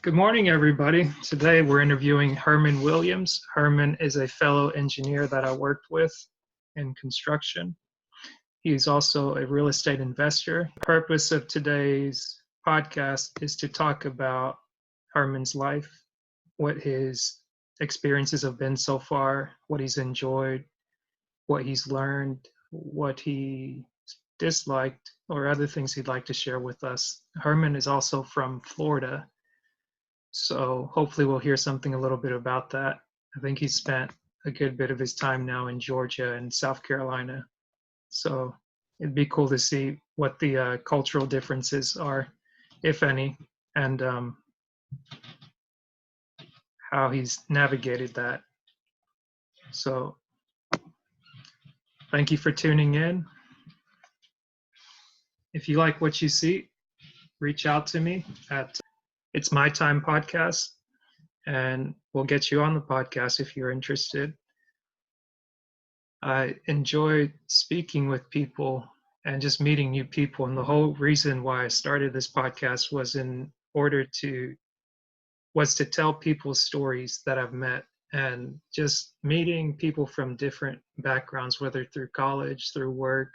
Good morning, everybody. Today we're interviewing Herman Williams. Herman is a fellow engineer that I worked with in construction. He's also a real estate investor. The purpose of today's podcast is to talk about Herman's life, what his experiences have been so far, what he's enjoyed, what he's learned, what he disliked, or other things he'd like to share with us. Herman is also from Florida. So hopefully we'll hear something a little bit about that. I think he spent a good bit of his time now in Georgia and South Carolina. So it'd be cool to see what the cultural differences are, if any, and how he's navigated that. So thank you for tuning in. If you like what you see, reach out to me at It's My Time Podcast, and we'll get you on the podcast if you're interested. I enjoy speaking with people and just meeting new people. And the whole reason why I started this podcast was to tell people stories that I've met, and just meeting people from different backgrounds, whether through college, through work,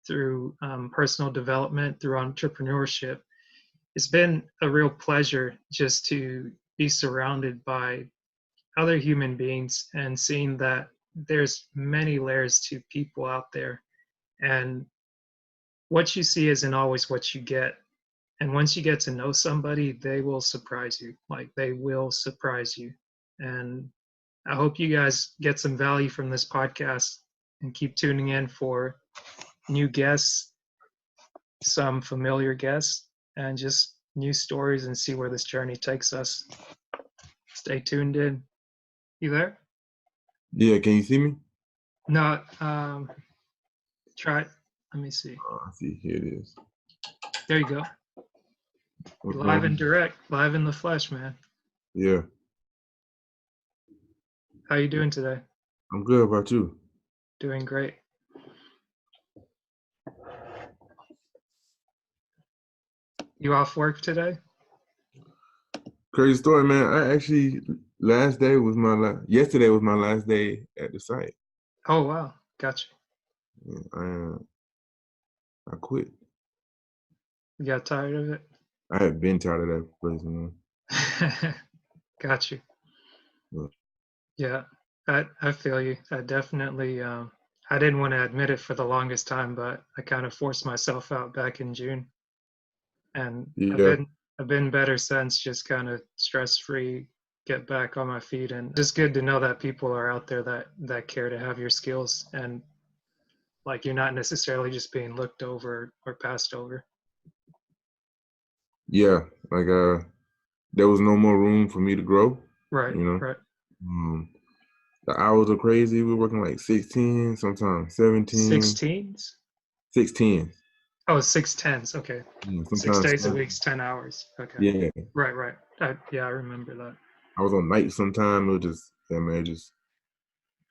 through personal development, through entrepreneurship. It's been a real pleasure just to be surrounded by other human beings and seeing that there's many layers to people out there, and what you see isn't always what you get. And once you get to know somebody, they will surprise you. Like, they will surprise you. And I hope you guys get some value from this podcast and keep tuning in for new guests, some familiar guests, and just new stories, and see where this journey takes us. Stay tuned in. You there? Yeah, can you see me? No, try it. Let me see. Oh, I see. Here it is. There you go. Live and direct, live in the flesh, man. Yeah. How you doing today? I'm good. How about you? Doing great. You off work today? Crazy story, man. I actually yesterday was my last day at the site. Oh wow, gotcha. I quit. You got tired of it? I had been tired of that place, man. Got you. Yeah, I feel you. I definitely I didn't want to admit it for the longest time, but I kind of forced myself out back in June, and Yeah. I've been better since. Just kind of stress-free, get back on my feet, and just good to know that people are out there that care to have your skills, and like you're not necessarily just being looked over or passed over. Yeah, like there was no more room for me to grow. Right. You know. Right. The hours are crazy. We're working like 16, sometimes 17. 16s? 16. Oh, 6/10s. Okay. Yeah, 6 days a week, 10 hours. Okay. Yeah. Right. I remember that. I was on night sometime. It was just,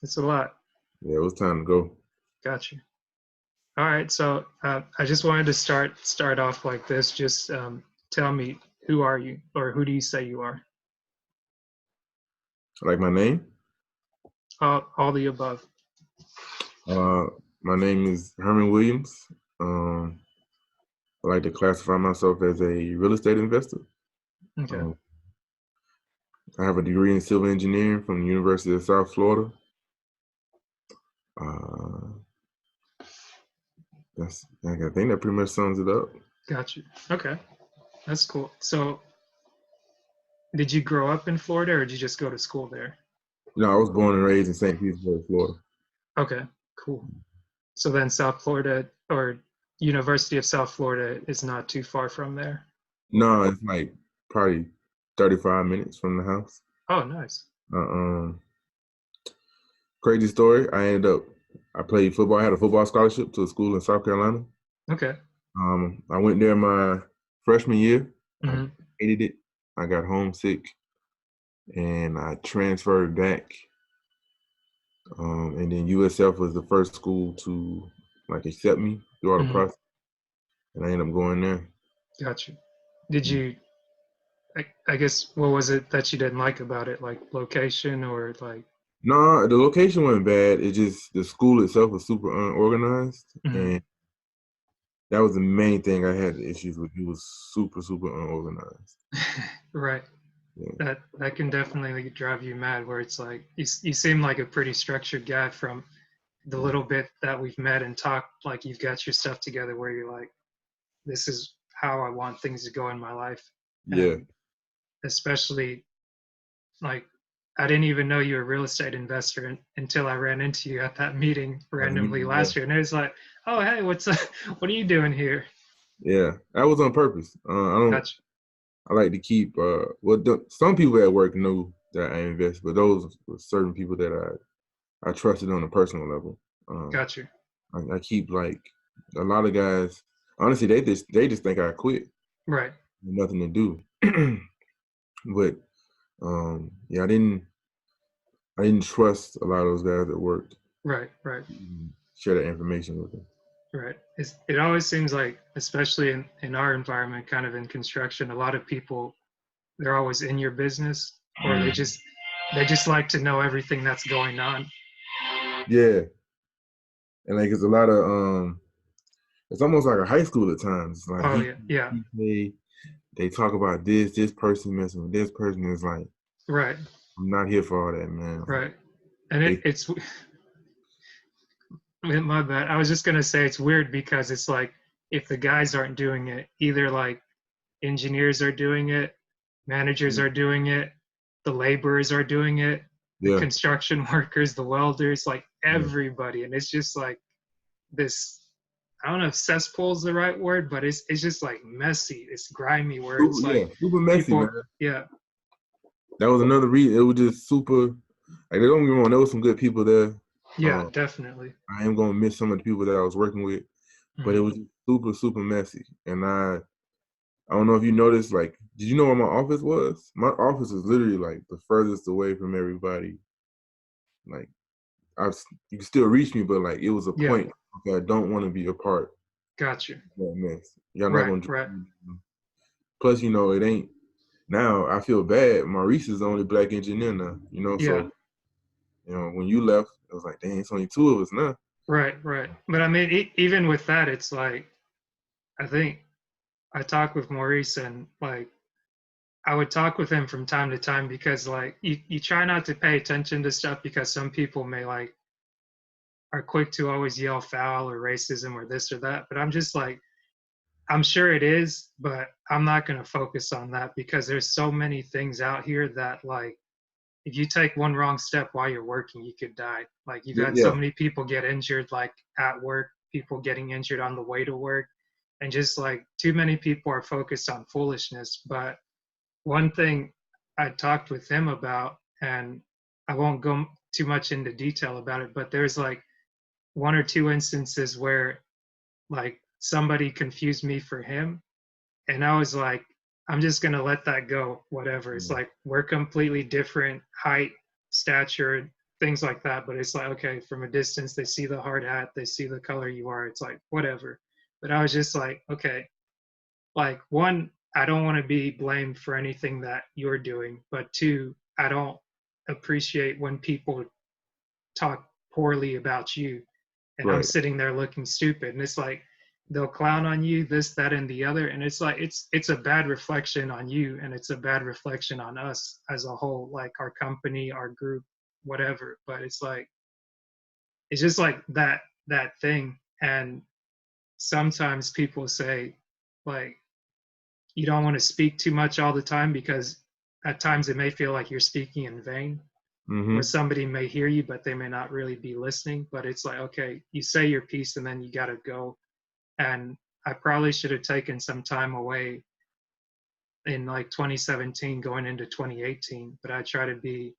It's a lot. Yeah, it was time to go. Got you. All right. So I just wanted to start off like this. Just tell me, who are you, or who do you say you are? Like my name? All the above. My name is Hermon Williams. I like to classify myself as a real estate investor. Okay. I have a degree in civil engineering from the University of South Florida. I think that pretty much sums it up. Got you. Okay. That's cool. So did you grow up in Florida, or did you just go to school there? No, I was born and raised in St. Petersburg, Florida. Okay, cool. So then South Florida, or University of South Florida, is not too far from there? No, it's like probably 35 minutes from the house. Oh, nice. Crazy story. I played football. I had a football scholarship to a school in South Carolina. Okay. I went there my freshman year. Mm-hmm. I hated it. I got homesick, and I transferred back. And then USF was the first school to accept me throughout the process, and I ended up going there. Got you. Did you I guess what was it that you didn't like about it? Like location or like? No, the location wasn't bad. It just the school itself was super unorganized, Mhm. and that was the main thing I had issues with. It was super, super unorganized. Right. Yeah, That can definitely drive you mad. Where it's like you seem like a pretty structured guy from the yeah, little bit that we've met and talked. Like you've got your stuff together. Where you're like, this is how I want things to go in my life, yeah. and especially like I didn't even know you were a real estate investor until I ran into you at that meeting As a randomly medium, yeah, last year, and it was like, oh hey, what's up? What are you doing here? yeah. That was on purpose. I don't. Gotcha. I like to keep. Some people at work know that I invest, but those were certain people that I trusted on a personal level. Um, Gotcha. I keep like a lot of guys. Honestly, they just think I quit. Right. Nothing to do. But yeah, I didn't trust a lot of those guys at work. Right. Right. Share that information with them. Right. It always seems like, especially in our environment, kind of in construction, a lot of people, they're always in your business or they just like to know everything that's going on. Yeah, and like it's a lot of it's almost like a high school at times. It's like Oh yeah. Yeah. they talk about this person messing with this person. It's like Right. I'm not here for all that, man. Like Right. And they it's my bad. I was just gonna say it's weird because it's like if the guys aren't doing it, either like engineers are doing it, managers are doing it, the laborers are doing it, the yeah, construction workers, the welders, like yeah. everybody. And it's just like this, I don't know if cesspool is the right word, but it's just like messy. It's grimy where it's Yeah, like super messy, man. people, yeah, That was another reason. It was just super. Like, don't get me wrong, there was some good people there. yeah, Um, definitely. I am gonna miss some of the people that I was working with, but it Mhm. was super, super messy. And I don't know if you noticed. Like, did you know where my office was? My office is literally like the furthest away from everybody. Like, you can still reach me, but like, it was a Yeah, point. Okay, I don't want to be a part gotcha. of that mess. Y'all not Right, gonna. right. Plus, it ain't. Now I feel bad. Maurice is the only black engineer now. Yeah, So when you left, it was like, dang, it's only two of us now. right, right. But I mean, even with that, it's like, I think I talk with Maurice and like, I would talk with him from time to time because like you try not to pay attention to stuff because some people may like are quick to always yell foul or racism or this or that. But I'm just like, I'm sure it is, but I'm not going to focus on that because there's so many things out here that like if you take one wrong step while you're working, you could die. Like you've had so Yeah, many people get injured like at work, people getting injured on the way to work, and just like too many people are focused on foolishness. But one thing I talked with him about, and I won't go too much into detail about it, but there's like one or two instances where like somebody confused me for him, and I was like, I'm just gonna let that go, whatever. It's yeah, like we're completely different height, stature, things like that. But it's like, okay, from a distance, they see the hard hat, they see the color you are. It's like whatever. But I was just like, okay, like one, I don't want to be blamed for anything that you're doing, but two, I don't appreciate when people talk poorly about you and I'm right, sitting there looking stupid. And it's like they'll clown on you, this, that, and the other. And it's like it's a bad reflection on you and it's a bad reflection on us as a whole, like our company, our group, whatever. But it's like it's just like that thing. And sometimes people say, like, you don't want to speak too much all the time because at times it may feel like you're speaking in vain or mm-hmm, somebody may hear you but they may not really be listening, but it's like, okay, you say your piece and then you got to go. And I probably should have taken some time away in like 2017 going into 2018, but I try to be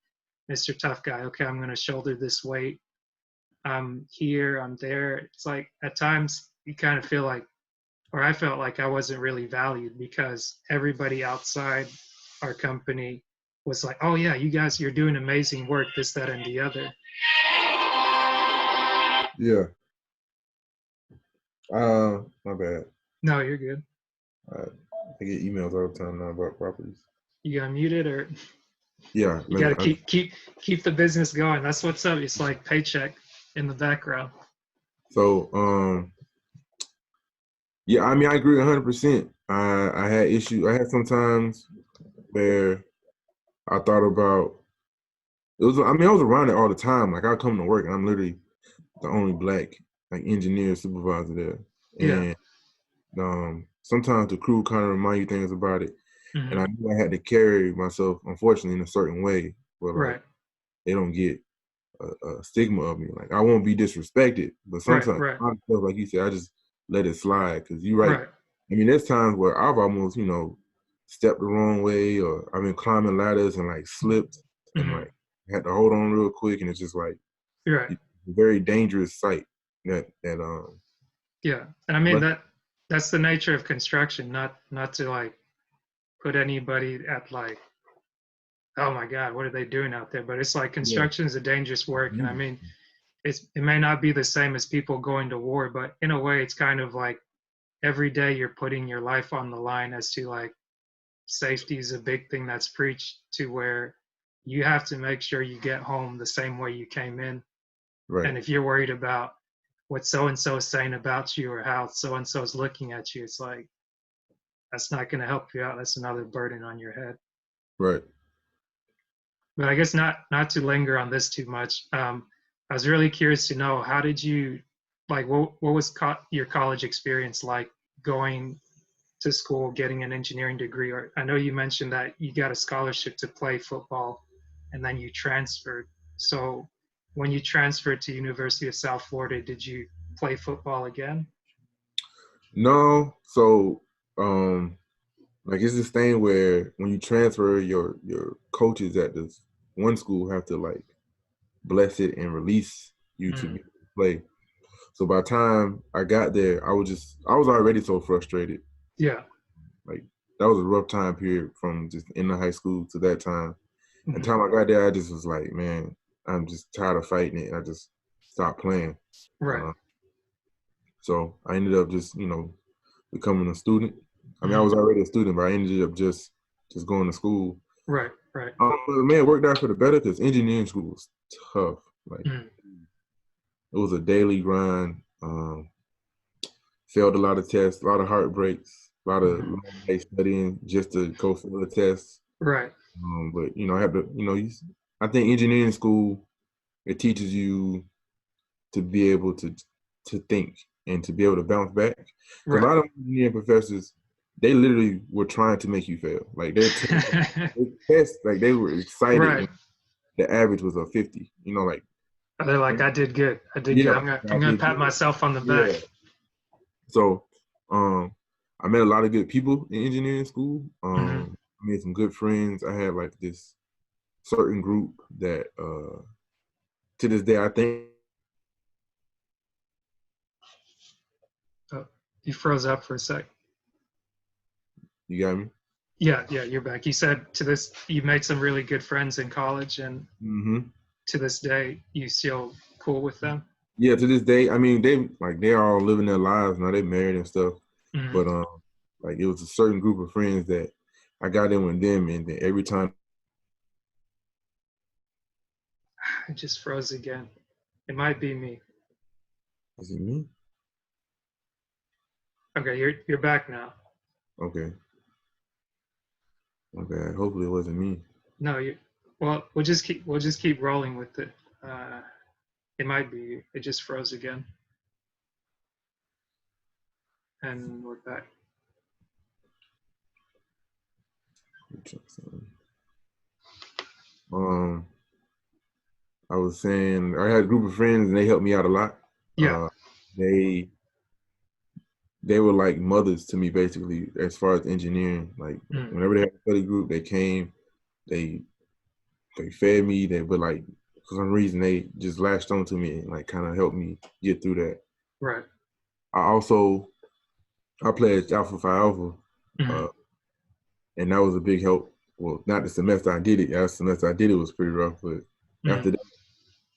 Mr. Tough Guy. Okay, I'm going to shoulder this weight. I'm here, I'm there. It's like at times you kind of feel like, or I felt like I wasn't really valued because everybody outside our company was like, oh yeah, you guys, you're doing amazing work, this, that, and the other. yeah. My bad. No, you're good. I get emails all the time now about properties. You got muted, or Yeah, you got to keep the business going. That's what's up. It's like paycheck in the background. so yeah, I mean I agree 100%. I had issues. I had some times where I thought about it was. I mean, I was around it all the time. Like I come to work and I'm literally the only black like engineer supervisor there, Yeah. and sometimes the crew kind of remind you things about it. And Hmm. I knew I had to carry myself, unfortunately, in a certain way where like Right. they don't get a stigma of me. Like I won't be disrespected, but Right. sometimes Right. myself, like you said, I just let it slide. Cause you're right. Right. I mean, there's times where I've almost, stepped the wrong way, or I've been climbing ladders and like slipped and Hmm. like had to hold on real quick, and it's just like Right. it's a very dangerous sight. That Yeah. And I mean but that's the nature of construction. Not to like put anybody at like, oh my God, what are they doing out there? But it's like yeah, construction is a dangerous work, and I mean it may not be the same as people going to war, but in a way, it's kind of like every day you're putting your life on the line as to like safety is a big thing that's preached to where you have to make sure you get home the same way you came in. right, And if you're worried about what so and so is saying about you or how so and so is looking at you, it's like that's not going to help you out. That's another burden on your head. right. But I guess not to linger on this too much. I was really curious to know, how did you like what was your college experience like, going to school, getting an engineering degree? Or I know you mentioned that you got a scholarship to play football, and then you transferred. So when you transferred to University of South Florida, did you play football again? No, so um, like it's this thing where when you transfer, your coaches at this one school have to like bless it and release you to be Mm, able to play. So by the time I got there, I was already so frustrated. yeah. Like that was a rough time period from just in the high school to that time. And Hmm. time I got there, I just was like, man, I'm just tired of fighting it. And I just stopped playing. Right. Uh, so I ended up just, becoming a student. I mean, I Hmm. was already a student, but I ended up just going to school. Right. Right. But man, it worked out for the better because engineering school was tough. Like Mm, it was a daily grind. Failed a lot of tests, a lot of heartbreaks, a lot of hmm. long day studying just to go for the tests. Right. But I have to, I think engineering school it teaches you to be able to think and to be able to bounce back. Because a Right. lot of engineering professors, they literally were trying to make you fail. Like their test, like they were excited Right. when the average was a 50. Like They're like, I did good. I did yeah, good. like, I I'm gonna did pat good. myself on the back. Yeah. So I met a lot of good people in engineering school. Hmm. I made some good friends. I had like this certain group that to this day I think Oh, you froze up for a sec. you got me. Yeah, yeah, you're back. You said to this, you made some really good friends in college, and Hmm. to this day, you still cool with them. Yeah, to this day, I mean they're all living their lives now. They married and stuff. Hmm. But like it was a certain group of friends that I got in with them, and then every time I just froze again. It might be me. is it me? Okay, you're back now. Okay, my bad. Hopefully it wasn't me. No, you. Well, we'll just keep rolling with it. Uh, it might be you. It just froze again, and we're back. Um, I was saying I had a group of friends and they helped me out a lot. Yeah. They they were like mothers to me basically as far as engineering. Like Mm, whenever they had a study group, they came, they they fed me, they but like for some reason they just latched onto me and like kind of helped me get through that. right. I also I pledged Alpha Phi Alpha, Mm, uh, and that was a big help. Well, not the semester I did it. Yeah, the semester I did it was pretty rough, but after mm, that,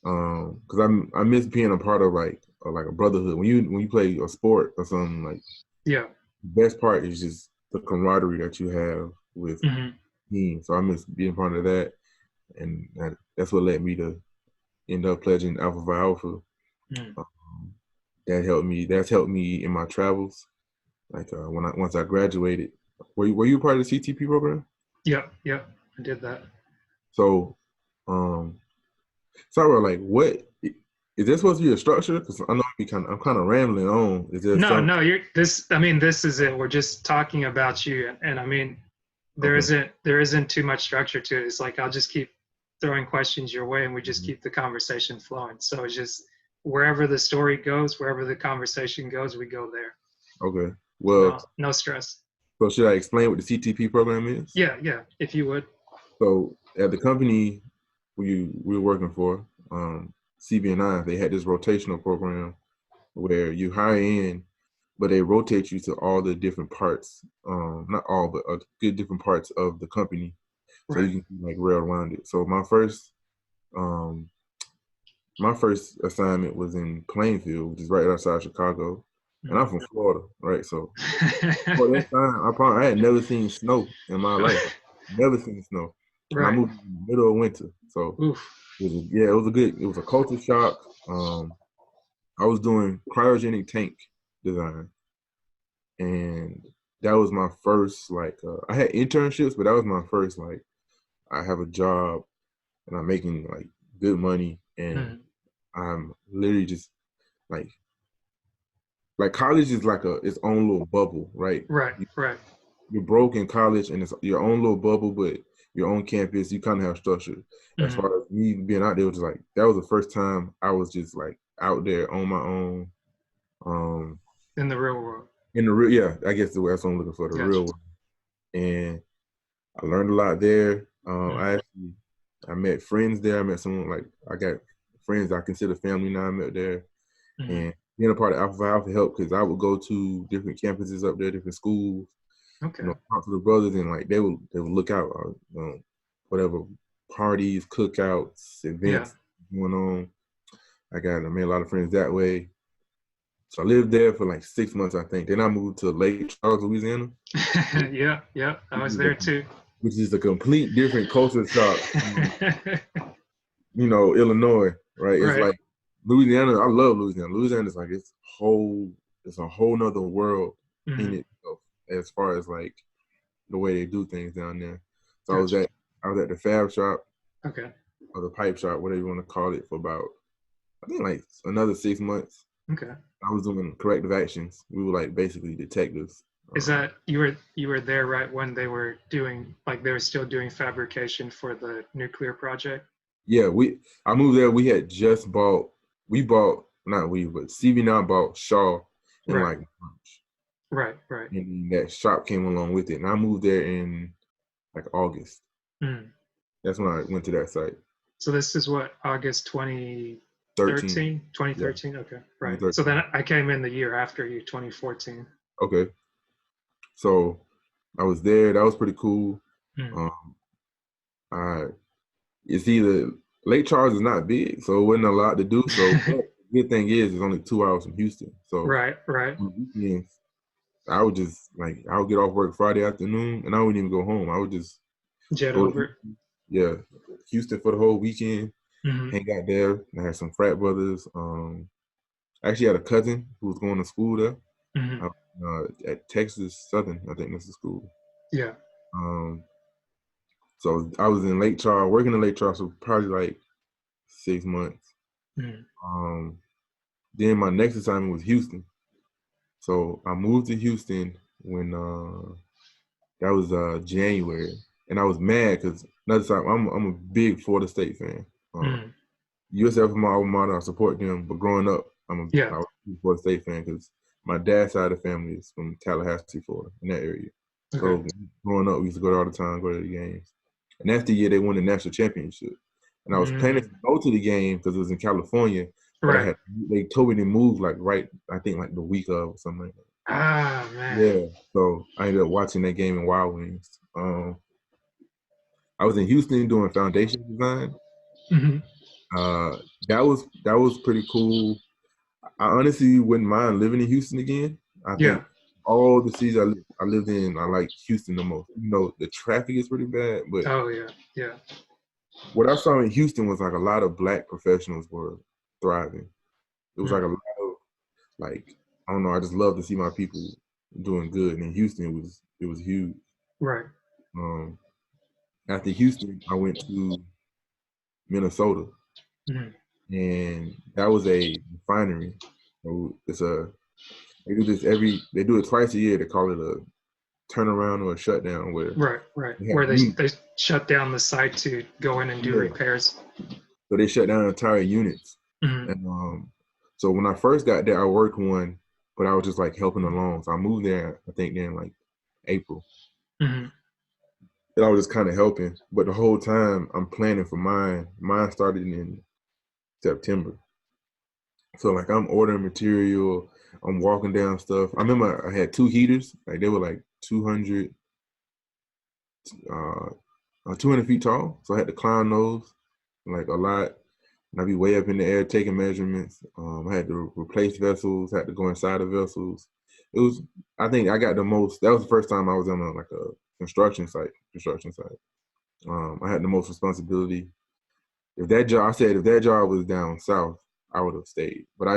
because I miss being a part of like a brotherhood. When you play a sport or something, like yeah. the best part is just the camaraderie that you have with Mm, team. So I miss being part of that, and that's what led me to end up pledging Alpha Phi Alpha. Mm. Um, that helped me. That's helped me in my travels. Like once I graduated, were you part of the CTP program? Yep, yep, I did that. So, sorry, like what is this supposed to be a structure? Because I know I'm kind of rambling on. Is there No, some? no, you're this. I mean, this is it. We're just talking about you, and I mean, Okay. there isn't too much structure to it. It's like I'll just keep throwing questions your way, and we just Mhm. keep the conversation flowing. So it's just wherever the story goes, wherever the conversation goes, we go there. Okay. Well, No, no stress. so should I explain what the CTP program is? Yeah, yeah. If you would. So at the company we were working for, CB&I, they had this rotational program where you hire in, but they rotate you to all the different parts, not all, but a good different parts of the company, so Right. you can like rail around it. So um, my first assignment was in Plainfield, which is right outside Chicago, and I'm Mm. from Florida, right? So for that time, I had never seen snow in my life, never seen snow, and I Right. moved in the middle of winter, so Oof. it was a culture shock. I was doing cryogenic tank design, and that was my first like I had internships, but that was my first like I have a job and I'm making like good money, and Mm. I'm literally just like college is like its own little bubble, right? Right. Right. You're broke in college and it's your own little bubble, but your own campus, you kind of have structure. As Mm. far as me being out there, was just like that was the first time I was just like out there on my own. Um, In the real world. in the real, yeah, I guess that's what I'm looking for, the real Gotcha. world. And I learned a lot there. Mm. I met friends there. I met someone like I got friends I consider family now. I met there, Mm. and being a part of Alpha Phi Alpha helped because I would go to different campuses up there, different schools, Okay. talk to the brothers, and like they would look out, whatever parties, cookouts, Yeah. events going on. I made a lot of friends that way. So I lived there for like 6 months, I think. Then I moved to Lake Charles, Louisiana, Yeah. Yeah. I which was is a, there too. which is a complete different culture shock. Illinois, right? It's Right. like Louisiana. I love Louisiana. Louisiana is like it's a whole nother world in Mm. itself as far as like the way they do things down there. So Gotcha. I was at the fab shop Okay. or the pipe shop, whatever you want to call it, for about I think like another 6 months. Okay. I was doing corrective actions. We were like basically detectives. Is that you were there right when they were doing like they were still doing fabrication for the nuclear project? Yeah, I moved there. We had just bought. We bought not we, but CV now bought Shaw in Right. like March, Right. Right. and that shop came along with it. And I moved there in like August. Mm. That's when I went to that site. So this is what August 13. 2013, Yeah, 2013. Okay. Right. So 2013. then I came in the year after you, 2014. Okay, so I was there. That was pretty cool. Mm. Um, I it's either Lake Charles is not big, so it wasn't a lot to do. So but the good thing is it's only 2 hours from Houston. So Right. Right. on the weekends, I would just like I would get off work Friday afternoon and I wouldn't even go home. I would just Jet go to over. Houston. Yeah, Houston for the whole weekend, Mm-hmm. hang out there. I had some frat brothers. I actually had a cousin who was going to school there. Mm-hmm. At Texas Southern, I think that's the school. Yeah. Um, so I was in Lake Charles, working in Lake Charles for probably like 6 months. Mm. Um, then my next assignment was Houston. So I moved to Houston when that was January, and I was mad because another time I'm a big Florida State fan. Mm. USF is my alma mater. I support them, but growing up, Yeah. I was a big Florida State fan because my dad's side of the family is from Tallahassee, Florida, in that area. Okay. So growing up, we used to go there all the time, go to the games. And that's the year they won the national championship. And I was planning to Mm. go to the game because it was in California, but Right. they told me to move like right, I think like the week of or something like that. Ah, man. Yeah. So I ended up watching that game in Wild Wings. I was in Houston doing foundation design. Mm-hmm. Uh, that was pretty cool. I honestly wouldn't mind living in Houston again. I Yeah. think all the cities I lived in, I like Houston the most. You know, the traffic is pretty bad, but Oh yeah, yeah. what I saw in Houston was like a lot of black professionals were thriving. It was like a Mm, lot of like, I don't know, I just love to see my people doing good. And in Houston it was huge. right. Um, After Houston, I went to Minnesota, Mm, and that was a refinery. So they do it twice a year. They call it a turnaround or a shutdown where right, right. they have Where units. they shut down the site to go in and do Yeah. repairs. So they shut down entire units. Mm, And so when I first got there, I worked one, but I was just like helping along. So I moved there, I think then like April. mm, And I was just kind of helping. But the whole time I'm planning for mine. Mine started in September. So like I'm ordering material, I'm walking down stuff. I remember I had two heaters, like they were like uh, 200 feet tall. So I had to climb those like a lot. And I'd be way up in the air taking measurements. I had to replace vessels, had to go inside the vessels. It was, I think I got the most, that was the first time I was on like a construction site. I had the most responsibility. I said if that job was down south, I would have stayed. But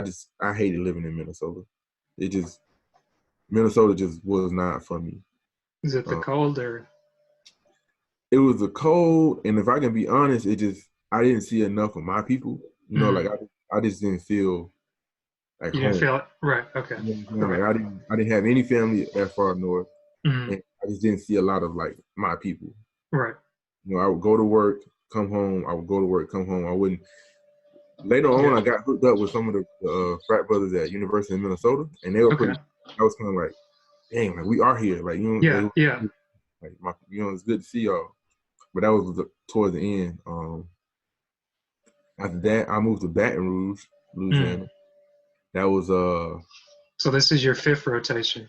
I hated living in Minnesota. It just, Minnesota just was not for me. is it the Uh, cold or? it was the cold, and if I can be honest, I didn't see enough of my people. You know, like Mm, I just didn't feel like you didn't home. feel it? Right. Okay. You know what I'm saying? Right. Like I didn't have any family that far north, Mm, and I just didn't see a lot of like my people. right. You know, I would go to work, come home. I would go to work, come home. I wouldn't. Later on, Yeah. I got hooked up with some of the frat brothers at University of Minnesota, and they were Okay. pretty. I was kind of like, dang, like we are here, like you know, Yeah. Yeah. it's good to see y'all. But that was towards the end. After that, I moved to Baton Rouge, Mm. Louisiana. That was So this is your fifth rotation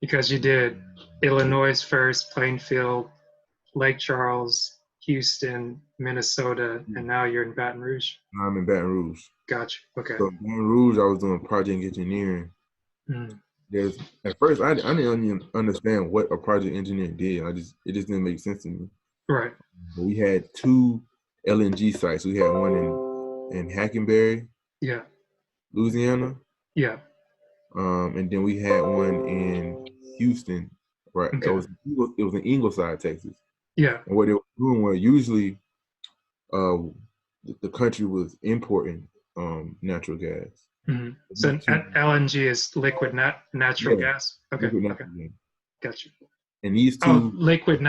because you did Illinois first, Plainfield, Lake Charles, Houston, Minnesota, and now you're in Baton Rouge. I'm in Baton Rouge. Gotcha. Okay. So Baton Rouge, I was doing project engineering. Mm. There's At first I didn't even understand what a project engineer did. It just didn't make sense to me. Right. But we had two LNG sites. We had one in Hackenberry, Yeah. Louisiana, Yeah. and then we had one in Houston. Right, Okay. it was in Ingleside, Texas. Yeah. And what they were doing was usually uh, the country was importing natural gas. Mm. These So two, LNG is liquid natural yeah, gas. Okay. liquid Okay. natural gas. Gotcha. And these Oh, two, liquid.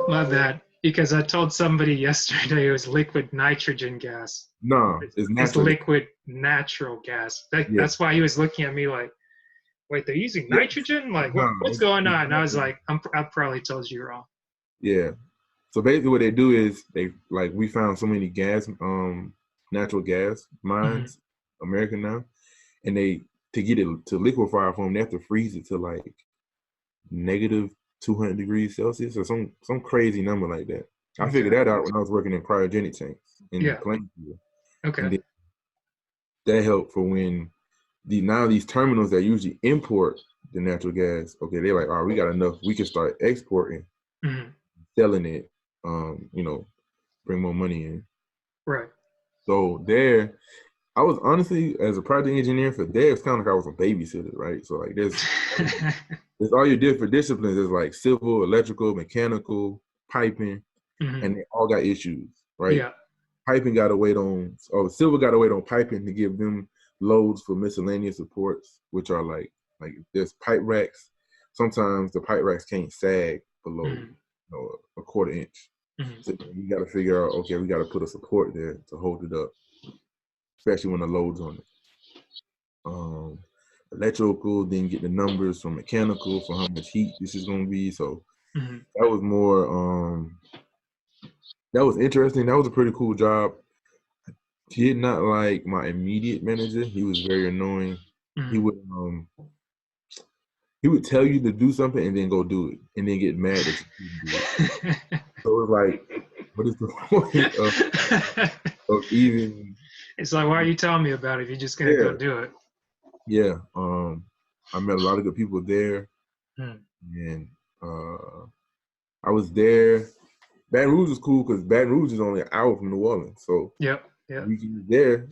My bad. Because I told somebody yesterday it was liquid nitrogen gas. no, it's It's natural gas. liquid natural gas. Yeah, That's why he was looking at me like, wait, they're using yeah, nitrogen? Like, no, what's going it's on? And I was natural. like, I probably told you wrong. Yeah. So basically, what they do is we found so many natural gas Mm-hmm. mines, American now, and they to get it to liquefy for them, they have to freeze it to like negative 200 degrees Celsius or some crazy number like that. I figured Okay. that out when I was working in cryogenic tanks in Yeah. Plainfield, and Okay. then that helped for when these terminals that usually import the natural gas. Okay, they're like, all right, we got enough. We can start exporting, Mm-hmm. selling it. Bring more money in. Right. So there, I was honestly, as a project engineer for there, it's kind of like I was a babysitter, right? So like there's all your different disciplines. There's like civil, electrical, mechanical, piping, Mm-hmm. and they all got issues, right? Yeah. Piping got to wait on, or civil got to wait on piping to give them loads for miscellaneous supports, which are like there's pipe racks. Sometimes the pipe racks can't sag below, Mm-hmm. a quarter inch. So Mm-hmm. you got to figure out, okay, we got to put a support there to hold it up, especially when the load's on it. Um, Electrical, then get the numbers from mechanical for how much heat this is going to be. So Mm-hmm. that was more, that was interesting. That was a pretty cool job. He did not like my immediate manager. He was very annoying. He Mm-hmm. would, he would tell you to do something and then go do it, and then get mad that you didn't do it. So it was like, what is the point of even? It's like, why are you telling me about it if you're just gonna go Yeah, do it? yeah. I met a lot of good people there, Mm. and I was there. Baton Rouge was cool because Baton Rouge is only an hour from New Orleans, so Yep. Yep. weekends there,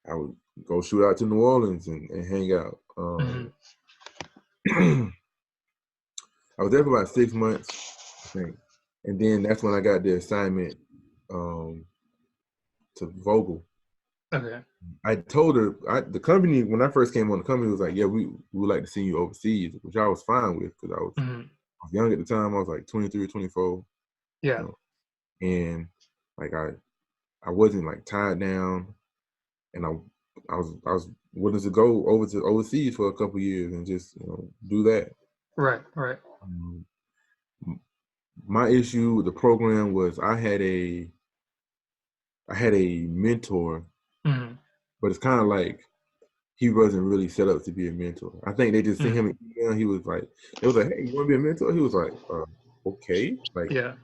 I would go shoot out to New Orleans and hang out. Hmm. I was there for about 6 months, I think, and then that's when I got the assignment to Vogel. Okay. I told her the company when I first came on, the company was like, "Yeah, we would like to send you overseas," which I was fine with because Hmm. I was young at the time. I was like 23 or 24, Yeah. you know, and like I wasn't like tied down, and I was willing to go over to overseas for a couple years and just do that. Right. Right. Um, my issue with the program was I had a mentor, Hmm. but it's kind of like he wasn't really set up to be a mentor. I think they just sent Hmm. him an email. It was like, "Hey, you want to be a mentor?" He was like, "Okay," like Yeah.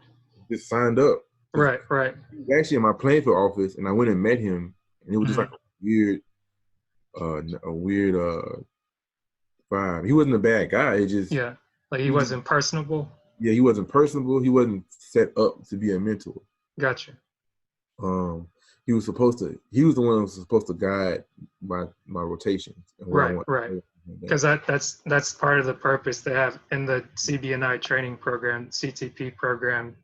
just signed up because Right. Right. he was actually in my Plainfield office, and I went and met him, and it was just like Hmm. a weird vibe. He wasn't a bad guy. It just Yeah. Like he he just wasn't personable. yeah, he wasn't personable. He wasn't set up to be a mentor. Gotcha. Um, he was the one who was supposed to guide my rotations and what I Right. want. Right. Because that's part of the purpose they have in the CBNI training program, CTP program.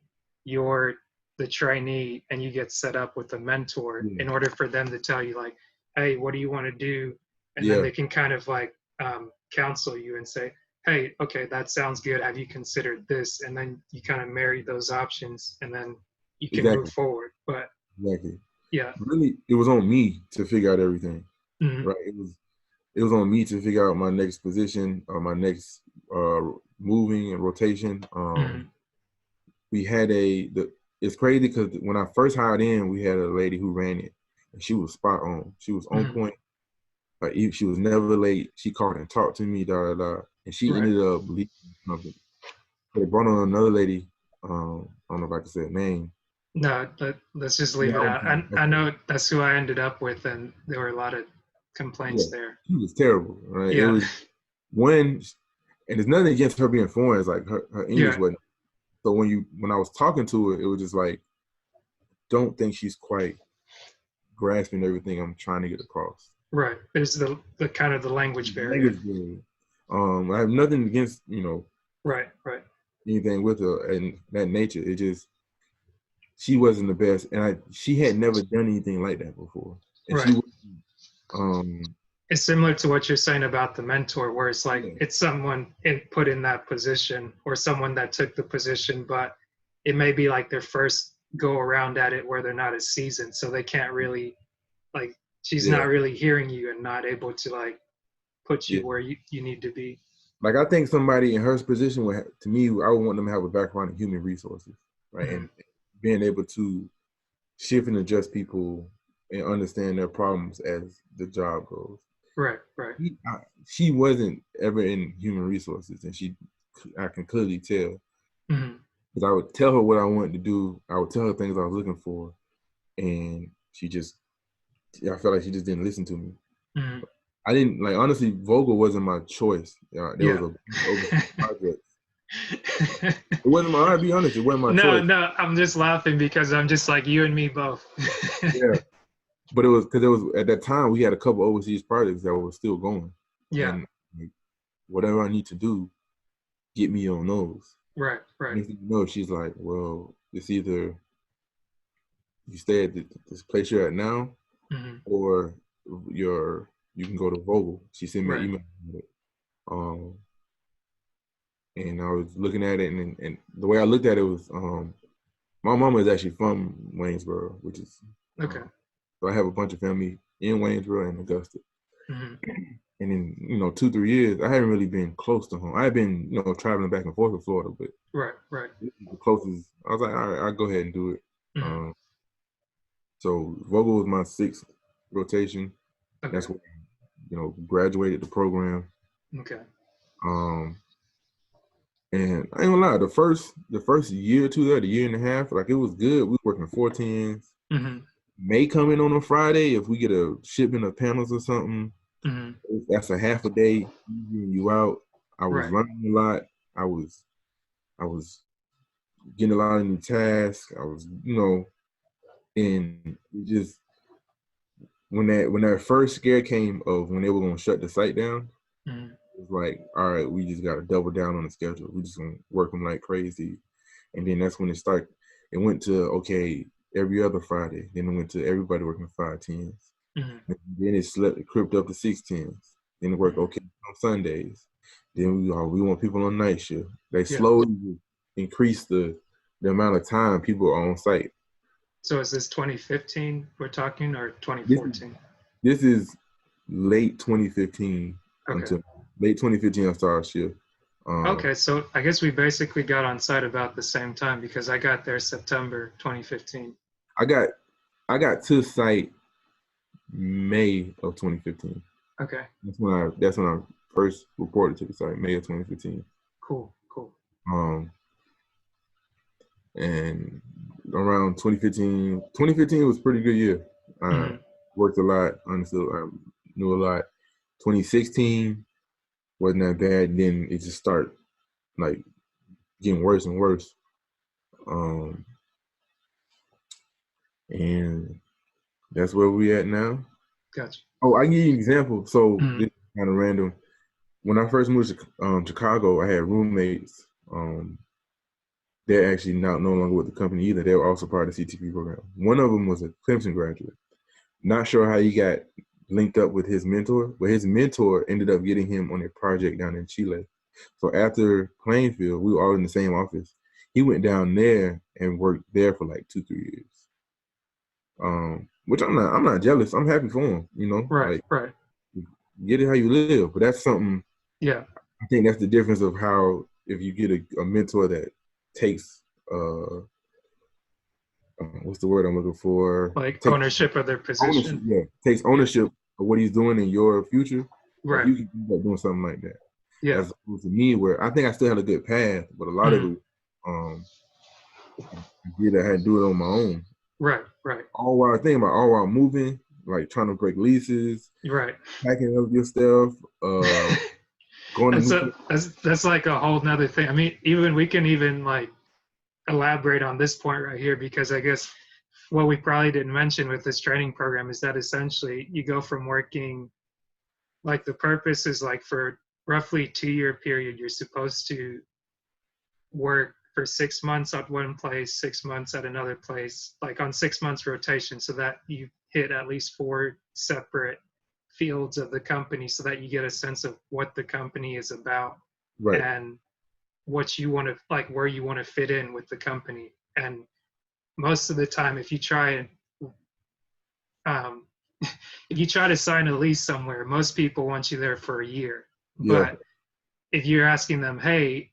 You're the trainee, and you get set up with a mentor Yeah, in order for them to tell you like, "Hey, what do you want to do?" And then yeah, they can kind of like counsel you and say, "Hey, okay, that sounds good. Have you considered this?" And then you kind of marry those options, and then you can move exactly, forward. But exactly. yeah. Really, it was on me to figure out everything. Hmm. Right? It was on me to figure out my next position or my next moving and rotation. Hmm. We had it's crazy because when I first hired in, we had a lady who ran it, and she was spot on. She was on Hmm. point. Like she was never late. She called and talked to me, da da da, and she Right. ended up leaving the company. They brought on another lady. I don't know if I can say her name. No, let's just leave Yeah, it I won't out. say it. I Okay. know that's who I ended up with, and there were a lot of complaints Yeah, there. she was terrible. Right? It Yeah, was when, and there's nothing against her being foreign. It's like her English yeah, wasn't. So when I was talking to her, it was just like, don't think she's quite grasping everything I'm trying to get across. right. There's the kind of the language barrier. Language barrier. I have nothing against Right, right, anything with her and that nature. It just she wasn't the best, and she had never done anything like that before, and she right. was um It's similar to what you're saying about the mentor, where it's like yeah it's someone put in that position or someone that took the position, but it may be like their first go around at it where they're not as seasoned, so they can't really like she's not yeah really hearing you and not able to like put yeah. you where you need to be. Like I think somebody in her position to me, I would want them to have a background in human resources, right, Hmm. and being able to shift and adjust people and understand their problems as the job goes. Right, right. She wasn't ever in human resources, and I can clearly tell Hmm. because I would tell her what I wanted to do. I would tell her things I was looking for, and I felt like she just didn't listen to me. Hmm. I didn't like honestly. Vogel wasn't my choice. There was Yeah. a overseas project. It wasn't my. I'll be honest. It wasn't my No, choice. no, I'm just laughing because I'm just like you and me both. Yeah, but it was because it was at that time we had a couple overseas projects that were still going, Yeah. and like, whatever I need to do, get me on those. Right, right. Next thing you know, she's like, "Well, it's either you stay at this place you're at now, Hmm. or you can go to Vogel." She sent me an Right. email about it. Um, and I was looking at it, and the way I looked at it was, my mama is actually from Waynesboro, which is, Okay. so I have a bunch of family in Waynesboro and Augusta. Hmm. And in 2-3 years, I hadn't really been close to home. I had been traveling back and forth to Florida, but Right, right. this is the closest. I was like, all right, I'll go ahead and do it. Hmm. Um, so Vogel was my sixth rotation. Okay. That's what graduated the program. Okay. Um, and I ain't gonna lie, the first year or two there, the year and a half, like it was good. We were working 14s. Hmm. May come in on a Friday if we get a shipment of panels or something. Mhm. That's a half a day, you out. I was Right. running a lot. I was getting a lot of new tasks. I was, and it just when that first scare came of when they were gonna shut the site down, Mhm. it was like, all right, we just gotta double down on the schedule. We just gonna work them like crazy. And then that's when it started. It went to okay every other Friday. Then it went to everybody working 5 10s. Mhm. And then it crept up to 6 10s. Then it worked Mhm. okay on Sundays. Then we want people on night shift. They Yeah. slowly increased the amount of time people are on site. So is this 2015 we're talking or This is 2014? this is late 2015 Okay. until late 2015 I started shift. Um, Okay, so I guess we basically got on site about the same time because I got there September 2015. I got I got to site May of 2015. Okay, That's when I first reported to the site, May of 2015. cool, cool. Um, and around 2015 was a pretty good year. I Mhm. worked a lot, understood, I knew a lot. 2016 wasn't that bad. Then it just started like getting worse and worse. Um, and that's where we at now. Gotcha. Oh, I can give you an example. So Mhm. this is kind of random. When I first moved to Chicago, I had roommates. They're actually no longer with the company either. They were also part of the CTP program. One of them was a Clemson graduate. Not sure how he got linked up with his mentor, but his mentor ended up getting him on a project down in Chile. So after Plainfield, we were all in the same office. He went down there and worked there for like 2 3 years. Which I'm not jealous. I'm happy for him. Right, Like right. get it how you live. But that's something. Yeah, I think that's the difference of how if you get a mentor that takes what's the word I'm looking for? like Takes ownership of their ownership. position. Yeah, takes Yeah, ownership of what he's doing in your future. Like right. you can end up doing something like that. Yeah. As opposed to me, where I think I still had a good path, but a lot of Mhm. it, um, I had to do it on my own. Right, right, All while moving, like trying to break leases, right. packing up your stuff, going to That's new a places. that's like a whole nother thing. I mean, even we can even like elaborate on this point right here because I guess what we probably didn't mention with this training program is that essentially you go from working like the purpose is like for roughly 2 year period you're supposed to work for 6 months at one place, 6 months at another place, like on 6 months rotation, so that you hit at least four separate fields of the company so that you get a sense of what the company is about Right. and what you want to like where you want to fit in with the company. And most of the time if you try and um, if you try to sign a lease somewhere, most people want you there for a year. Yeah. But if you're asking them, hey,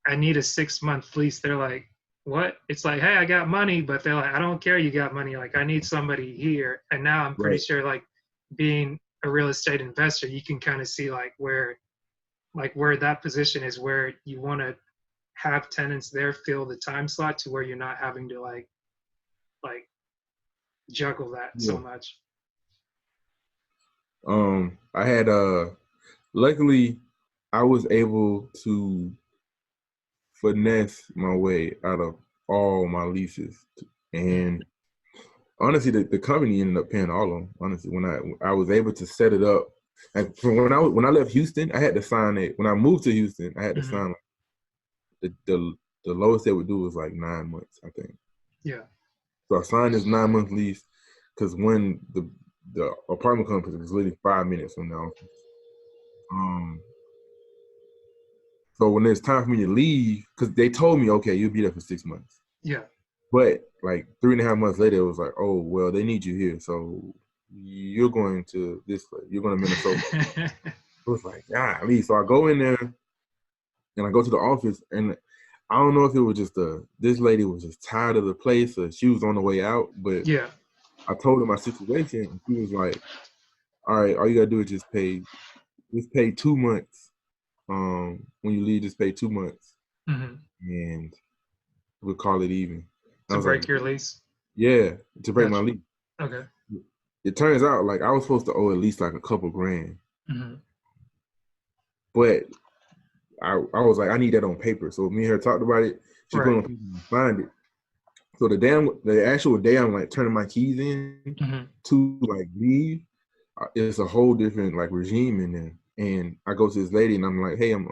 I need a 6 month lease, they're like, what? It's like, hey, I got money, but they're like, I don't care you got money. Like, I need somebody here. And now I'm pretty Right. sure, like, being a real estate investor, you can kind of see like where that position is where you want to have tenants there fill the time slot to where you're not having to like juggle that Yeah. so much. I had luckily I was able to finesse my way out of all my leases. And honestly, the company ended up paying all of them. Honestly, when I was able to set it up, and from when I left Houston, I had to sign it. When I moved to Houston, I had to Mm-hmm. sign the lowest they would do was like 9 months, I think. Yeah. So I signed this 9 month lease because when the apartment complex was literally 5 minutes from the office. Um, so when it's time for me to leave, because they told me, okay, you'll be there for 6 months. Yeah. But like 3.5 months later, it was like, oh well, they need you here, so you're going to this place. You're going to Minnesota. It was like, golly. So I go in there and I go to the office, and I don't know if it was just this lady was just tired of the place, or she was on the way out. But Yeah. I told her my situation, and she was like, all right, all you gotta do is just pay 2 months. When you leave, just pay 2 months, Mm-hmm. and we'll call it even. And I To was like, break your lease. yeah, to break my Gotcha. lease. Okay. it turns out like I was supposed to owe at least like a couple grand, Mm-hmm. but I was like, I need that on paper. So me and her talked about it. She put it Right. on paper and signed it. So the actual day I'm like turning my keys in Mm-hmm. to like leave, it's a whole different like regime in there. And I go to this lady and I'm like, hey, I'm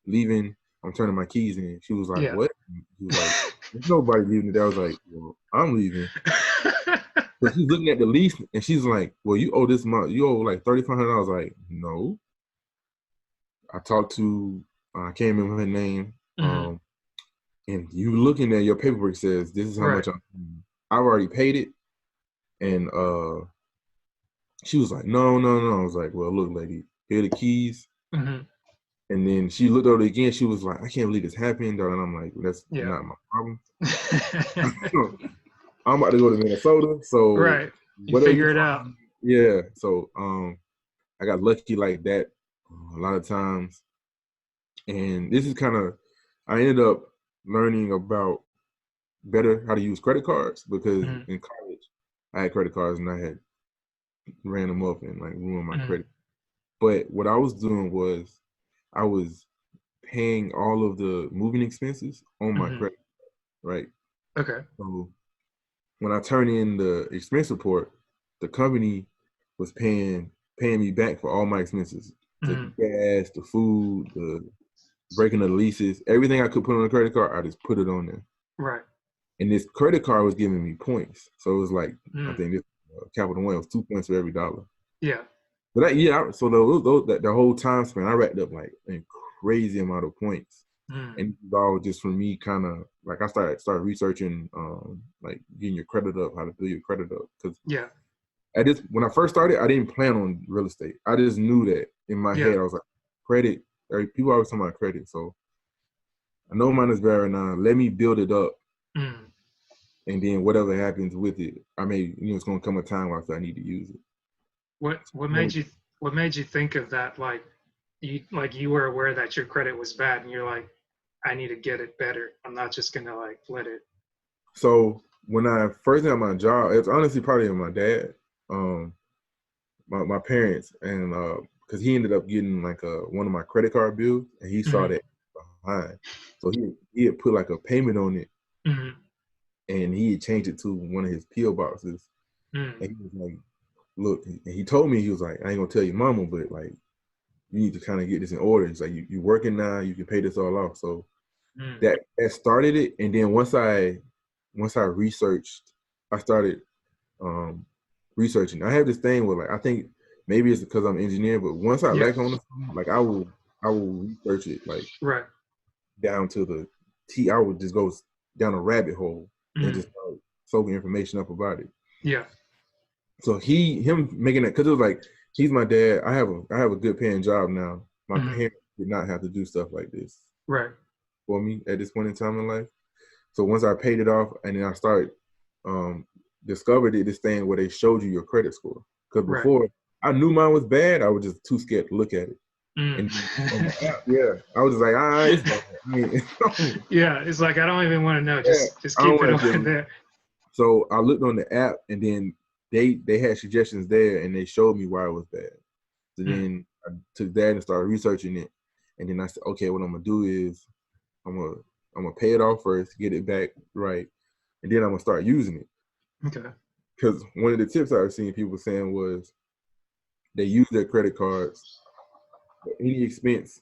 leaving. I'm turning my keys in. She was like, Yeah. what? She was like, there's nobody leaving today. I was like, well, I'm leaving. So she's looking at the lease and she's like, well, you owe this month. You owe like $3,500. I was like, no. I talked to, I can't remember her name. Mm-hmm. And you looking at your paperwork says this is how Right. much I've already paid it. And she was like, no, no, no. I was like, well, look, lady, here are the keys. Mm-hmm. And then she looked over again. She was like, I can't believe this happened. And I'm like, that's Yeah. not my problem. I'm about to go to Minnesota. So Right. You whatever you figure it out. find, yeah. So I got lucky like that a lot of times. And this is kind of, I ended up learning about better how to use credit cards because Mm-hmm. in college I had credit cards and I had ran them up and like ruined my Mm-hmm. credit. But what I was doing was I was paying all of the moving expenses on my Mm-hmm. credit, right? Okay. So when I turned in the expense report, the company was paying me back for all my expenses, the Mm-hmm. gas, the food, the breaking of the leases, everything I could put on a credit card, I just put it on there. Right. And this credit card was giving me points, so it was like I Mm. think this Capital One was 2 points for every dollar. Yeah. But that yeah, so the whole time span, I racked up like a crazy amount of points, Mm. and it was all just for me, kind of like I started researching like getting your credit up, how to build your credit up, because Yeah. at this when I first started, I didn't plan on real estate. I just knew that in my Yeah. head, I was like, credit. People always talk about credit, so I know mine is bad right now. Let me build it up, Mm. and then whatever happens with it, it's gonna come a time where I feel I need to use it. What made you think of that? Like you were aware that your credit was bad and you're like, I need to get it better. I'm not just gonna like let it. So when I first got my job, it's honestly probably my dad, um, my parents, and because he ended up getting like one of my credit card bills, and he saw Mm-hmm. that behind, so he had put like a payment on it, Mm-hmm. and he had changed it to one of his PO boxes, Mm. and he was like, "Look," and he told me he was like, "I ain't gonna tell your mama, but like you need to kind of get this in order. It's like you working now, you can pay this all off." So Mm. that started it, and then once I researched, I started um, researching. I have this thing where like I think maybe it's because I'm an engineer, but once I Yeah. lack on something, like I will research it like Right. down to the T. I would just go down a rabbit hole and Mm. just start soaking information up about it. Yeah. So him making that, because it was like he's my dad. I have a good paying job now. My Mm-hmm. parents did not have to do stuff like this Right. for me at this point in time in life. So once I paid it off, and then I started discovered this thing where they showed you your credit score. Because Right. before I knew mine was bad, I was just too scared to look at it. Mm. And on the app, yeah, I was just like, it's bad. Yeah. It's like I don't even want to know. Yeah, Just I don't keep it want to over deal. there. So I looked on the app, and then they had suggestions there, and they showed me why it was bad. So Mm. then I took that and started researching it, and then I said, okay, what I'm gonna do is I'm gonna I'm gonna pay it off first, get it back right, and then I'm gonna start using it. Okay. Because one of the tips I've seen people saying was they use their credit cards for any expense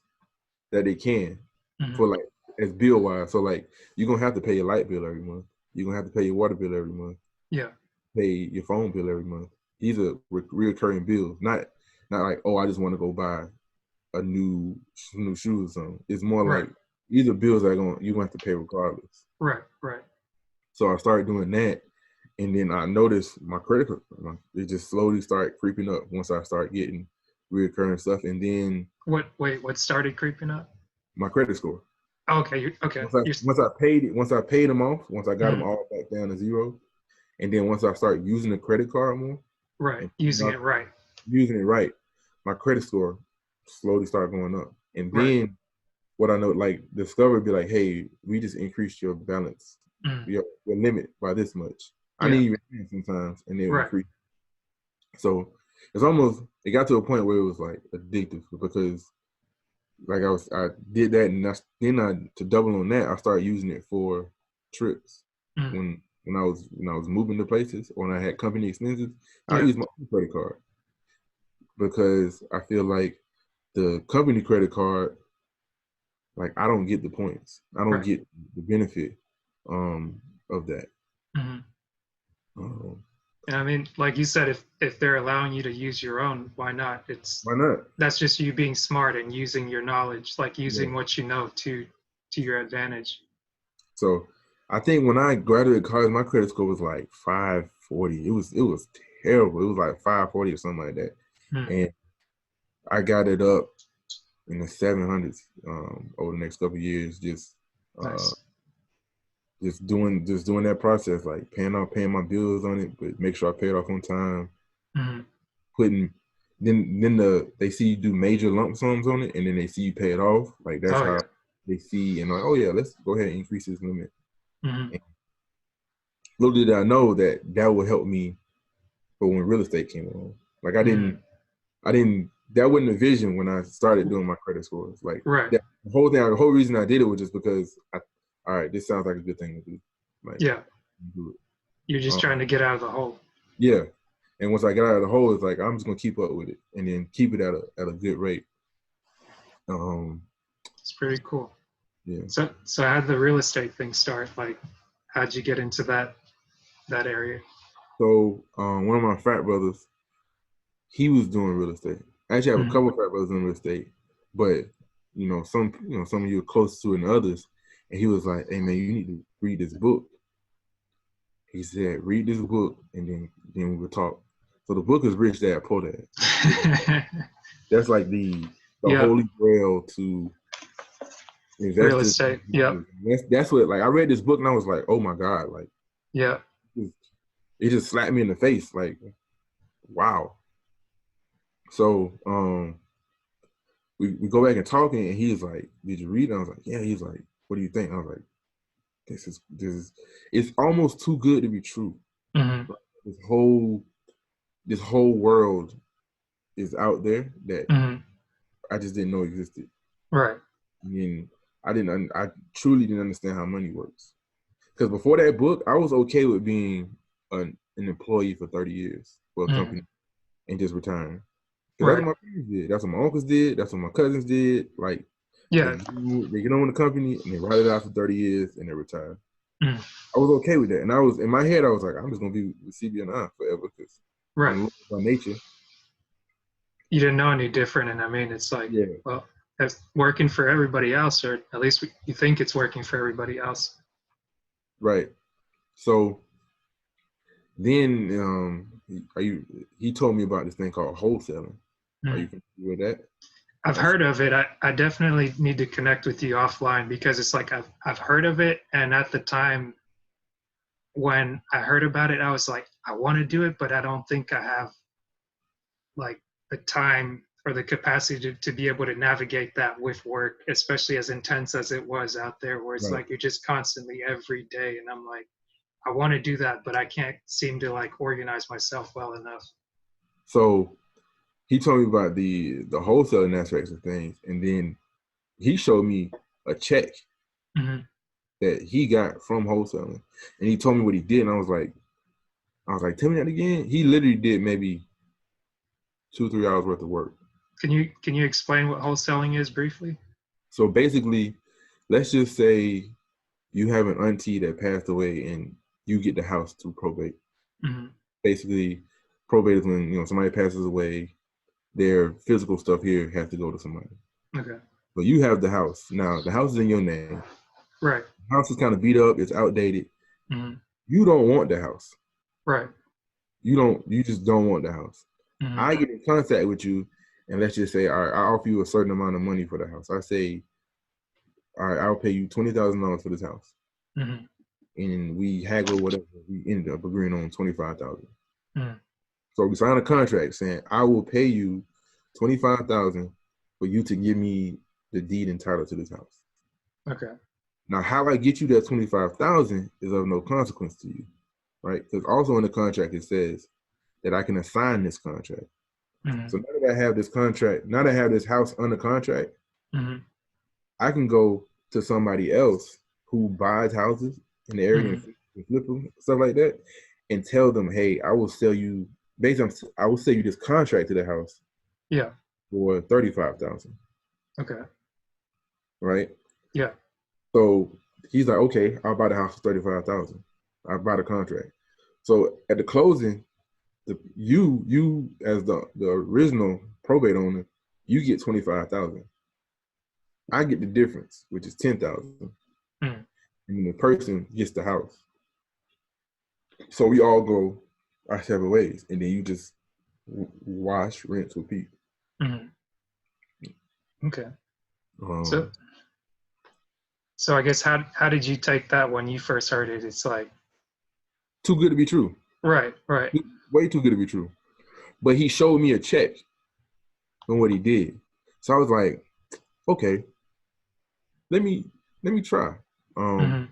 that they can Mm-hmm. for like as bill wise. So like you're gonna have to pay your light bill every month. You're gonna have to pay your water bill every month. Yeah. Pay your phone bill every month. These are reoccurring bills, not like, oh, I just want to go buy a new shoes or something. It's more Right. like these are bills that you're gonna have to pay regardless. Right. Right. So I started doing that, and then I noticed my credit it just slowly started creeping up once I started getting reoccurring stuff, and then What started creeping up? my credit score. Oh, okay. Okay. Once I paid them off, once I got them Mhm. all back down to zero, and then once I started using the credit card more Right. and Using it right. using it right, my credit score slowly started going up. And Right. then what I know, like Discover be like, hey, we just increased your balance, Mm. your limit by this much. I Yeah. need even sometimes, and they'll Right. increase. So it's almost, it got to a point where it was like addictive because like I did that, and to double on that, I started using it for trips Mm. when I was moving to places or when I had company expenses. I Yeah. used my own credit card because I feel like the company credit card, like I don't get the points, I don't Right. get the benefit of that. Hmm. Um, And I mean, like you said, if they're allowing you to use your own, why not? why not? That's just you being smart and using your knowledge, like Yeah. using what you know to your advantage. So I think when I graduated college, my credit score was like 540. It was terrible. It was like 540 or something like that. Mm. And I got it up in the 700s over the next couple of years, uh, Nice. just doing that process, like paying my bills on it, but make sure I pay it off on time. Hmm. Putting they see you do major lump sums on it, and then they see you pay it off. Like that's Oh how yeah. they see, and like, oh yeah, let's go ahead and increase this limit. Hmm. And little did I know that that would help me for when real estate came along. Like Hmm. I didn't, that wasn't a vision when I started doing my credit scores. Like Right. that the whole reason I did it was just because all right, this sounds like a good thing to do. Like, Yeah. do it. You're just trying to get out of the hole. Yeah. And once I got out of the hole, it's like I'm just gonna keep up with it and then keep it at a good rate. Um, It's pretty cool. yeah. So how did the real estate thing start? Like, how'd you get into that area? So one of my frat brothers, he was doing real estate. I actually have a Hmm. couple of frat brothers in real estate, but some of you are close to than others. And he was like, "Hey man, you need to read this book." He said, "Read this book, and then we will talk." So the book is Rich Dad Poor Dad. That's like the Yep. holy grail to Real investors. estate. Yep. That's what, like, I read this book and I was like, oh my god, like Yep. it just slapped me in the face, like wow. So we go back and talking, and he's like, "Did you read it?" I was like, "Yeah." He's like, "What do you think?" I was like, "This is it's almost too good to be true." Hmm. This whole world is out there that Hmm. I just didn't know existed. Right. I mean, I truly didn't understand how money works. Because before that book, I was okay with being an employee for 30 years for a Hmm. company and just retiring. Because that's Right. what my parents did. That's what my uncles did. That's what my cousins did. Like Yeah. they get on the company and they ride it out for 30 years and they retire. Mm. I was okay with that. And I was in my head, I was like, I'm just gonna be with CB&I forever because Right. I'm loyal by nature. You didn't know any different, and I mean, it's like, Yeah, well, it's working for everybody else, or at least you think it's working for everybody else. right. So then are you he told me about this thing called wholesaling. Are you Mm. familiar with that? I've heard of it. I definitely need to connect with you offline because it's like I've heard of it, and at the time when I heard about it, I was like, I want to do it, but I don't think I have like the time or the capacity to be able to navigate that with work, especially as intense as it was out there, where it's Right. like you're just constantly every day. And I'm like, I want to do that, but I can't seem to like organize myself well enough. So he told me about the wholesaling aspects of things, and then he showed me a check Hmm. that he got from wholesaling, and he told me what he did, and I was like, tell me that again. He literally did maybe 2 3 hours worth of work. Can you explain what wholesaling is briefly? So basically, let's just say you have an auntie that passed away, and you get the house through probate. Hmm. Basically, probate is when somebody passes away, their physical stuff here has to go to somebody. Okay. But you have the house now. The house is in your name. Right. The house is kind of beat up. It's outdated. Hmm. You don't want the house. Right. You just don't want the house. Hmm. I get in contact with you, and let's just say, all right, I offer you a certain amount of money for the house. I say, all right, I'll pay you $20,000 for this house, Hmm. and we haggle whatever. We ended up agreeing on 25,000. Hmm. So we signed a contract saying I will pay you 25,000 for you to give me the deed and title to this house. Okay. Now, how I get you that 25,000 is of no consequence to you, right? Because also in the contract it says that I can assign this contract. Mm-hmm. So now that I have this contract, now that I have this house under contract, Mm-hmm. I can go to somebody else who buys houses in the area Mm-hmm. and flip them, stuff like that, and tell them, hey, I will sell you basically I will sell you this contract to the house Yeah. for 35,000, Okay. right? Yeah. So he's like, okay, I'll buy the house for 35,000. I buy the contract. So at the closing, you as the original probate owner, you get 25,000. I get the difference, which is 10,000, Mm. and the person gets the house. So we all go our separate ways, and then you just wash, rinse, repeat. Mm. Okay. So Um, so I guess how did you take that when you first heard it? It's like too good to be true. right, right. Way too good to be true. But he showed me a check on what he did. So I was like, okay, let me try. Um,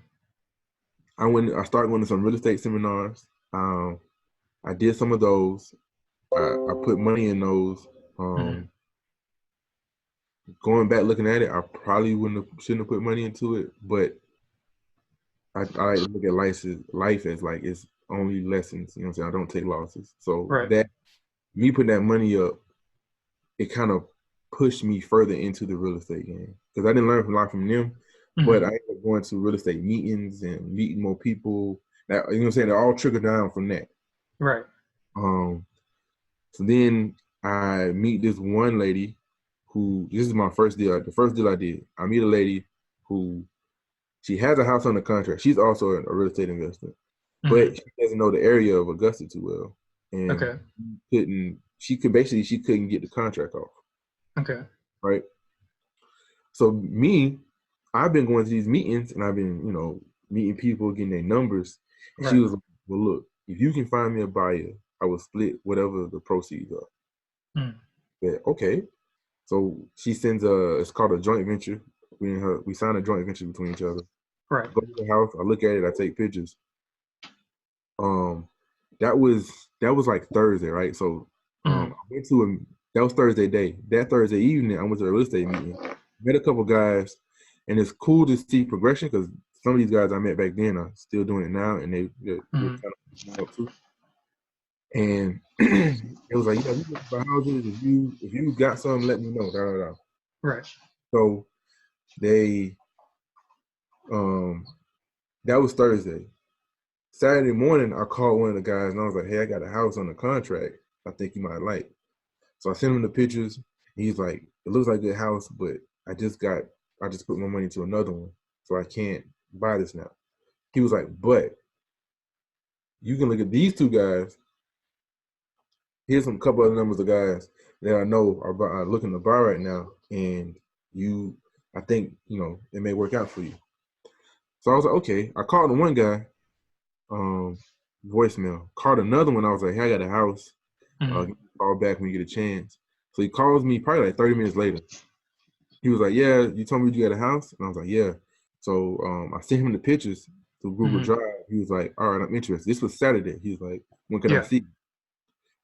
Mm-hmm. I started going to some real estate seminars. I did some of those. I put money in those. Mm-hmm. Um, Going back looking at it, I probably shouldn't have put money into it, but I like to look at life as like it's only lessons. You know what I'm saying? I don't take losses. So Right. that me putting that money up, it kind of pushed me further into the real estate game because I didn't learn a lot from them, but I Mm-hmm. ended up going to real estate meetings and meeting more people. That you know what I'm saying? They all trickled down from that. Right. Um, so then I meet this one lady who this is my first deal. The first deal I did, I meet a lady who she has a house under contract. She's also a real estate investor, Mm-hmm. but she doesn't know the area of Augusta too well, and Okay. she couldn't get the contract off, Okay. right? So me, I've been going to these meetings and I've been, meeting people, getting their numbers. And she Right. was like, well, look, if you can find me a buyer, I will split whatever the proceeds are. Mm. Yeah, okay. So she sends it's called a joint venture. We sign a joint venture between each other. Right. Go to the house, I look at it, I take pictures. Um, that was like Thursday, right? So Mm. I went to that was Thursday day. That Thursday evening, I went to a real estate meeting, met a couple guys, and it's cool to see progression because some of these guys I met back then are still doing it now, and they're Mm. kind of up too. And it was like, yeah, we looking for houses. If you got some, let me know. Da, da, da. Right. So they um that was Thursday. Saturday morning, I called one of the guys and I was like, hey, I got a house on the contract. I think you might like. So I sent him the pictures. He's like, it looks like a good house, but I just put my money to another one, so I can't buy this now. He was like, but you can look at these two guys. Here's some couple other numbers of guys that I know are looking to buy right now, and I think it may work out for you. So I was like, okay. I called the one guy, um, voicemail. Called another one. I was like, hey, I got a house. Mm. Call back when you get a chance. So he calls me probably like 30 minutes later. He was like, yeah, you told me you got a house? And I was like, yeah. So I sent him the pictures through Google Mm. Drive. He was like, all right, I'm interested. This was Saturday. He was like, when can I Yeah. see you?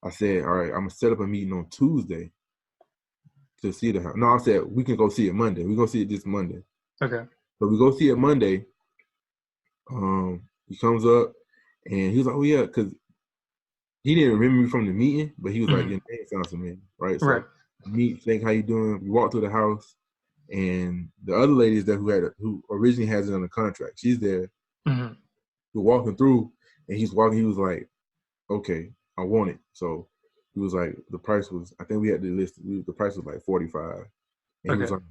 I said, all right, I'm going to set up a meeting on Tuesday to see the house. No, I said, we can go see it Monday. We're going to see it this Monday. Okay. So we go see it Monday. He comes up and he was like, oh, yeah, because he didn't remember me from the meeting, but he was like, Mm. your name sounds familiar, right? Right. So meet, think how you doing. We walk through the house. And the other lady is there who originally has it on the contract. She's there. Mm. We're walking through, and he's walking. He was like, "Okay, I want it." So he was like, "The price was. I think we had the list. The price was like 45." And he was Okay. like,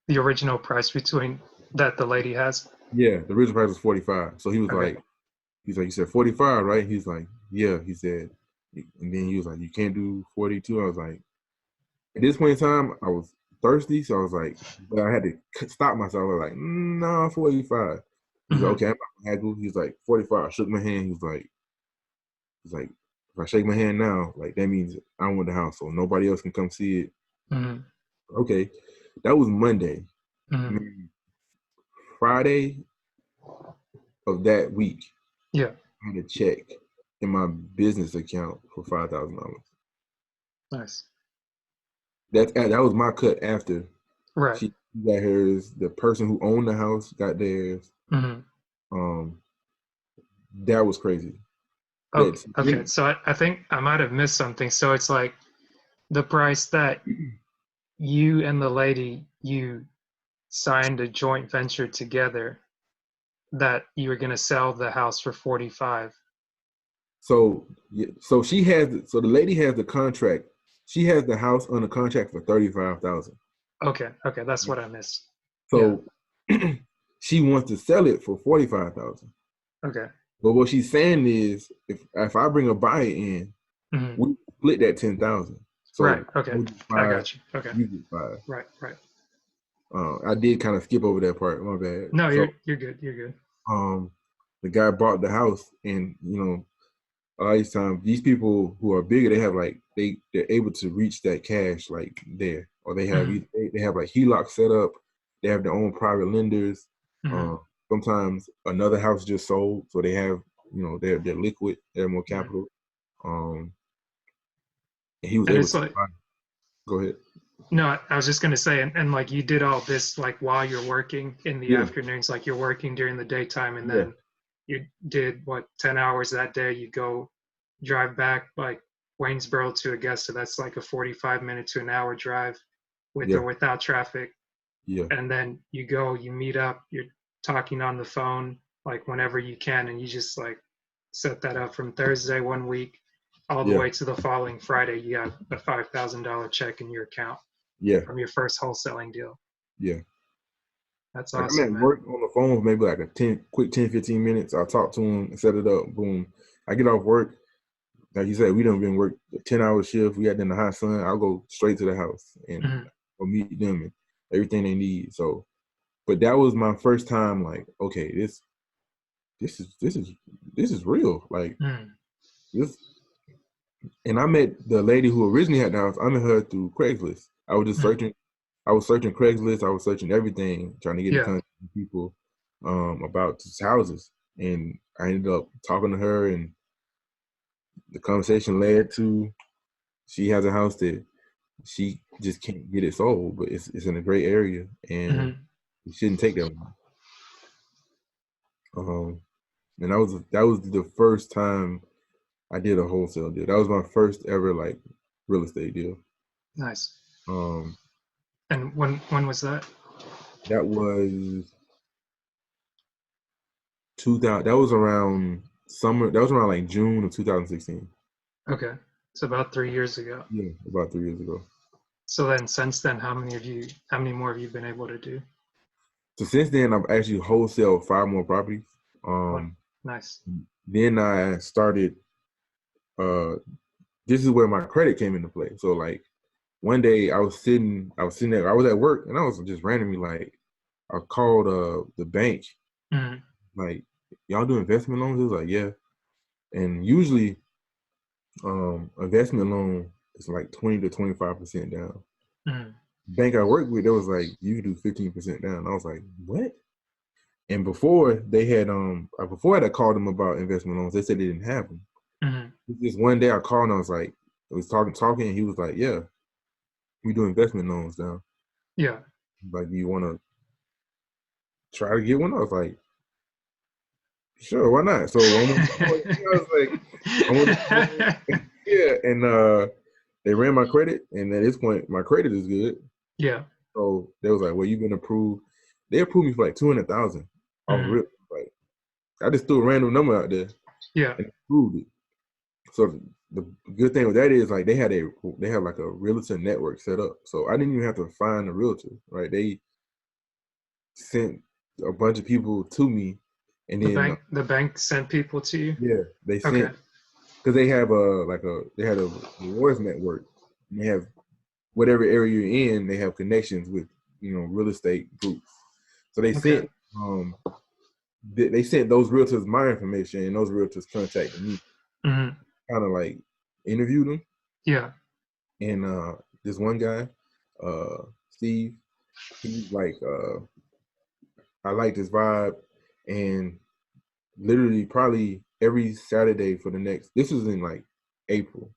The original price between that the lady has. "Yeah, the original price was 45." So Okay. he's like, "You said 45, right?" He's like, "Yeah." He said, and then he was like, "You can't do 42." I was like, at this point in time, I was thirsty, so I was like, but I had to stop myself. I was like, nah, 45. He's like, Mm. okay, I'm not gonna haggle. He's like, 45. I shook my hand. He's like, if I shake my hand now, like that means I want the house, so nobody else can come see it. Mm. Okay, that was Monday. Mm. Maybe Friday of that week, Yeah. I had a check in my business account for $5,000. Nice. That was my cut after Right. she got hers. The person who owned the house got theirs. Hmm. Um, that was crazy. Okay. That's Okay. So I think I might have missed something. So it's like the price that you and the lady you signed a joint venture together that you were going to sell the house for 45. so so the lady has the contract. She has the house on the contract for 35,000. Okay. Okay. That's what I missed. Yeah. So she wants to sell it for 45,000. Okay. But what she's saying is, if I bring a buyer in, Hmm. we split that 10,000. Right. So Okay. I get I five, got you. Okay. you get five. Right. Right. I did kind of skip over that part. My bad. No, So you're good. You're good. um, the guy bought the house, and a lot of these times these people who are bigger, they have like they're able to reach that cash like there, or they have Hmm. they have like HELOC set up. They have their own private lenders. Hmm. Sometimes another house just sold, so they have they're liquid, they have more Hmm. capital. Um, and he was And able it's to like, buy. Go ahead. no, I was just going to say, and like you did all this like while you're working in the Yeah, afternoons, like you're working during the daytime, and yeah, then you did what, 10 hours that day. You go drive back like Waynesboro to Augusta. That's like a 45-minute to an hour drive with yeah, or without traffic. yeah, And then you go, you meet up, you're talking on the phone like whenever you can, and you just like set that up from Thursday 1 week all the yeah, way to the following Friday. You got a $5,000 check in your account yeah, from your first wholesaling deal. yeah. That's Like I'm awesome, at man. work on the phone, maybe like a 10, 15 minutes. I'll talk to him, set it up, boom. I get off work. Like you said, we done been work a 10-hour shift. We got in the hot sun. I'll go straight to the house and Hmm. go meet them and everything they need. So, but that was my first time. Like, okay, this is real. Like Hmm. this, and I met the lady who originally had the house. I met her through Craigslist. I was just Hmm. searching. I was searching Craigslist. I was searching everything, trying to get in Yeah. contact with people about these houses. And I ended up talking to her, and the conversation led to she has a house that she just can't get it sold, but it's in a great area, and Hmm. it shouldn't take that long. And that was the first time I did a wholesale deal. That was my first ever like real estate deal. Nice. Um, And when was that? that was 2000. That was around summer. That was around like June of 2016. Okay. It's about 3 years ago. Yeah, about 3 years ago. So then since then, how many more have you been able to do? So since then, I've actually wholesaled 5 more properties. Oh, Um, nice. then I started. Uh, this is where my credit came into play. So like one day I was sitting there, I was at work, and I was just randomly like, I called the bank, Hmm. like, y'all do investment loans? It was like, yeah. And usually investment loan is like 20 to 25% down. Hmm. Bank I worked with, it was like you can do 15% down. I was like, what? And before I called them about investment loans, they said they didn't have them. Hmm. Just one day I called and I was like, I was talking, and he was like, yeah, we do investment loans now. Yeah. Like, do you want to try to get one? I was like, sure, why not? So I'm on the phone, I was like, I'm on the phone, yeah, and they ran my credit, and at this point, my credit is good. Yeah. So they was like, well, you've been approved. They approved me for like 200,000 off Hmm. rip. Like, I just threw a random number out there Yeah. and approved it. So the good thing with that is like they have like a realtor network set up. So I didn't even have to find a realtor, right? They sent a bunch of people to me, and The then bank sent people to you. yeah, they Okay. sent because they have they had a rewards network. And they have whatever area you're in, they have connections with real estate groups. So they Okay. sent they sent those realtors my information, and those realtors contacted me, Hmm. kind of like interviewed them. Yeah. And this one guy, Steve, he's like, I like this vibe, and literally probably every Saturday for the next. This was in like April.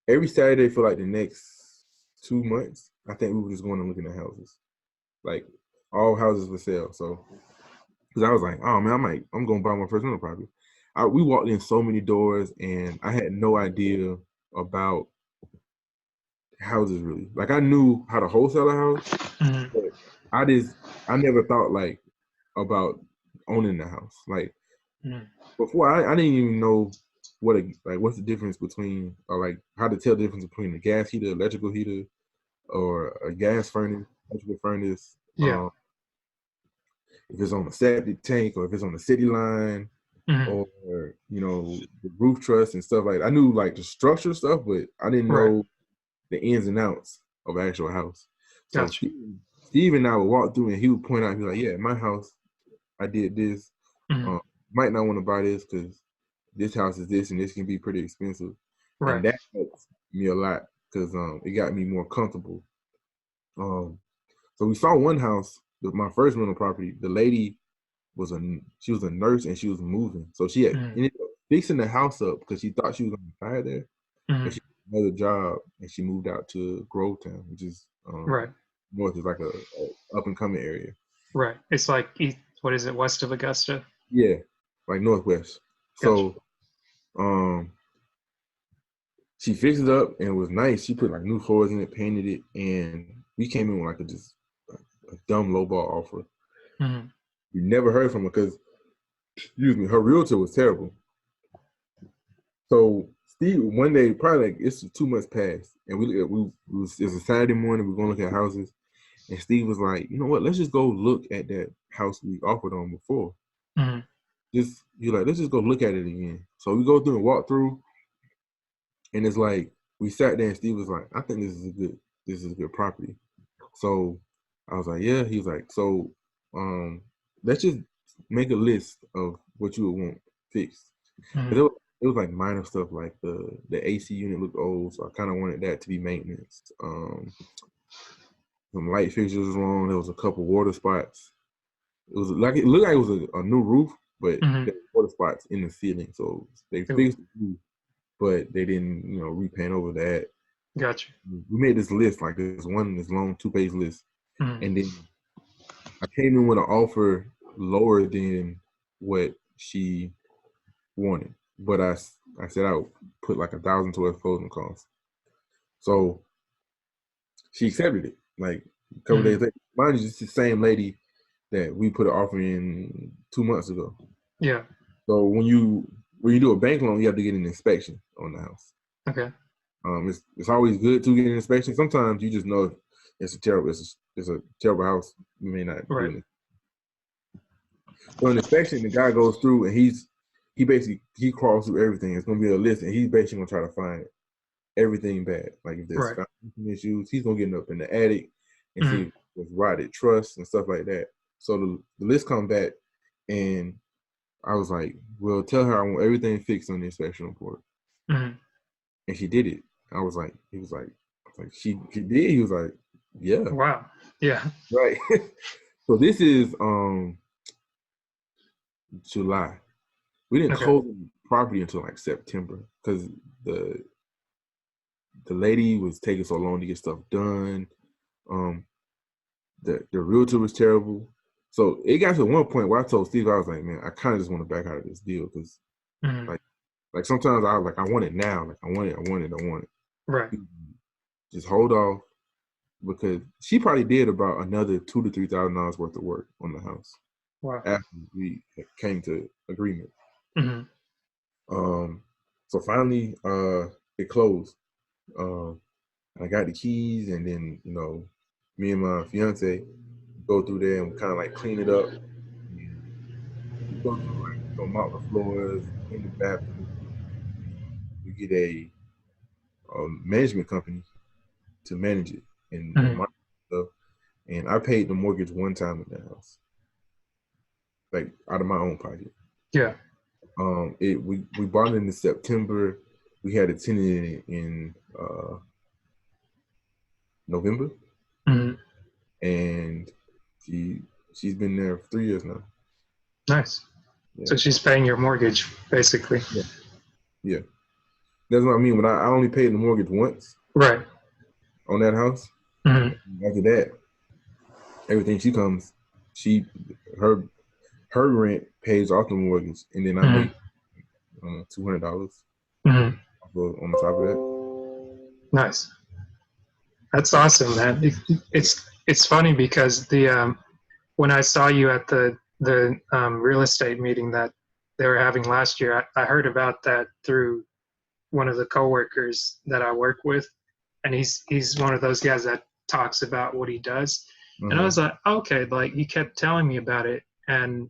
Every Saturday for like the next 2 months, I think we were just going and looking at houses, like all houses for sale. So, because I was like, oh man, I'm gonna buy my first rental property. We walked in so many doors, and I had no idea about houses really. Like I knew how to wholesale a house, Mm-hmm. but I never thought like about owning the house. Like Mm-hmm. before, I didn't even know what's the difference between, or like how to tell the difference between a gas heater, electrical heater, or a gas furnace, electrical furnace. Yeah. If it's on a septic tank or if it's on the city line, Mm-hmm. or the roof truss and stuff like that. I knew like the structure stuff, but I didn't Right. know the ins and outs of an actual house. So Gotcha. Steve and I would walk through and he would point out, he'd be like, yeah, my house, I did this. Mm-hmm. Might not want to buy this because this house is this and this can be pretty expensive. And Right. that helps me a lot because it got me more comfortable. Um, so we saw one house, my first rental property. The lady she was a nurse and she was moving. So she had Mm-hmm. ended up fixing the house up because she thought she was gonna retire there. But Mm-hmm. she had another job and she moved out to Grovetown, which is Right. north, is like a up and coming area. Right. It's like what is it, west of Augusta? Yeah, like northwest. Gotcha. So um she fixed it up and it was nice. She put like new floors in it, painted it, and we came in with like a dumb lowball offer. Mm-hmm. We never heard from her because, excuse me, her realtor was terrible. So Steve, one day, probably like it's 2 months past, and it was a Saturday morning. We are gonna look at houses, and Steve was like, you know what? Let's just go look at that house we offered on before. Mm-hmm. Let's just go look at it again. So we go through and walk through, and it's like we sat there, and Steve was like, I think this is a good property. So I was like, yeah. He was like, so let's just make a list of what you would want fixed. Mm-hmm. Because it was like minor stuff, like the AC unit looked old, so I kind of wanted that to be maintenance. Some light fixtures was wrong. There was a couple water spots. It looked like it was a new roof, but Mm-hmm. there were water spots in the ceiling, so they Ooh, fixed the roof, but they didn't repaint over that. gotcha. We made this list, like this long 2-page list, Mm-hmm. and then I came in with an offer lower than what she wanted, but I said I would put like 1,000 towards closing costs. So she accepted it. Like a couple Mm-hmm. days later, mind you, it's the same lady that we put an offer in 2 months ago. Yeah. So when you do a bank loan, you have to get an inspection on the house. Okay. It's always good to get an inspection. Sometimes you just know it's a terrible house. You may not do Right. it. So an inspection, the guy goes through and he crawls through everything. It's gonna be a list, and he's basically gonna try to find everything bad. Like if there's Right. foundation issues, he's gonna get up in the attic and see Mm-hmm. if there's rotted truss and stuff like that. So the list come back, and I was like, "Well, tell her I want everything fixed on the inspection report," Mm-hmm. and she did it. He was like she did. He was like, "Yeah, Wow. Yeah. right." So this is July. We didn't Okay. close the property until like September because the the lady was taking so long to get stuff done. Um, the realtor was terrible. So it got to one point where I told Steve, I was like, man, I kind of just want to back out of this deal because Mm-hmm. like sometimes I want it now, like I want it. Right. Just hold off because she probably did about another $2,000 to $3,000 worth of work on the house Wow. after we came to agreement. Mm-hmm. Um, so finally, it closed. Um, I got the keys, and then me and my fiance go through there and kind of like clean it up. And we go through like mop the floors, clean the bathroom. We get a management company to manage it and Mm-hmm. market stuff. And I paid the mortgage one time in the house, like out of my own pocket. Yeah. We bought it in September. We had a tenant in it in November, Mm-hmm. and she's been there for 3 years now. Nice. So Yeah, she's paying your mortgage, basically. yeah, yeah. That's what I mean. When I only paid the mortgage once Right. on that house. Hmm. After that, everything she comes, she her her rent pays off the mortgage, and then I Hmm. make $200 Hmm. on top of that. Nice. That's awesome, man. It's funny because the when I saw you at the real estate meeting that they were having last year, I heard about that through one of the coworkers that I work with, and he's one of those guys that talks about what he does. And I Uh-huh. was like, okay, like he kept telling me about it, and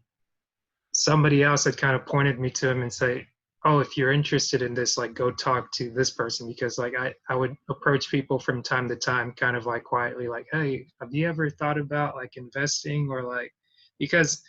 somebody else had kind of pointed me to him and say, oh, if you're interested in this, like go talk to this person, because like I would approach people from time to time kind of like quietly, like, hey, have you ever thought about like investing, or like, because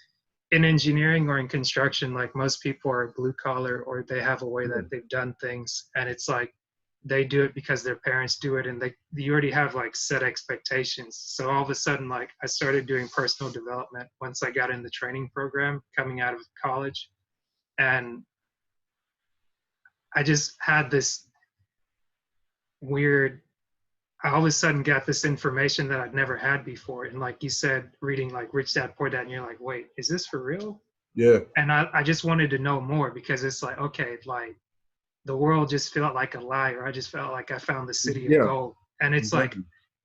in engineering or in construction, like most people are blue collar, or they have a way that Yeah. they've done things, and it's like they do it because their parents do it, and they you already have like set expectations. So all of a sudden, like I started doing personal development once I got in the training program coming out of college, and I just had this weird, I all of a sudden got this information that I'd never had before. And like you said, reading like Rich Dad Poor Dad, and you're like, wait, is this for real? Yeah. And I just wanted to know more, because it's like, okay, like the world just felt like a lie, or I just felt like I found the city of Yeah. gold. And it's like, Exactly.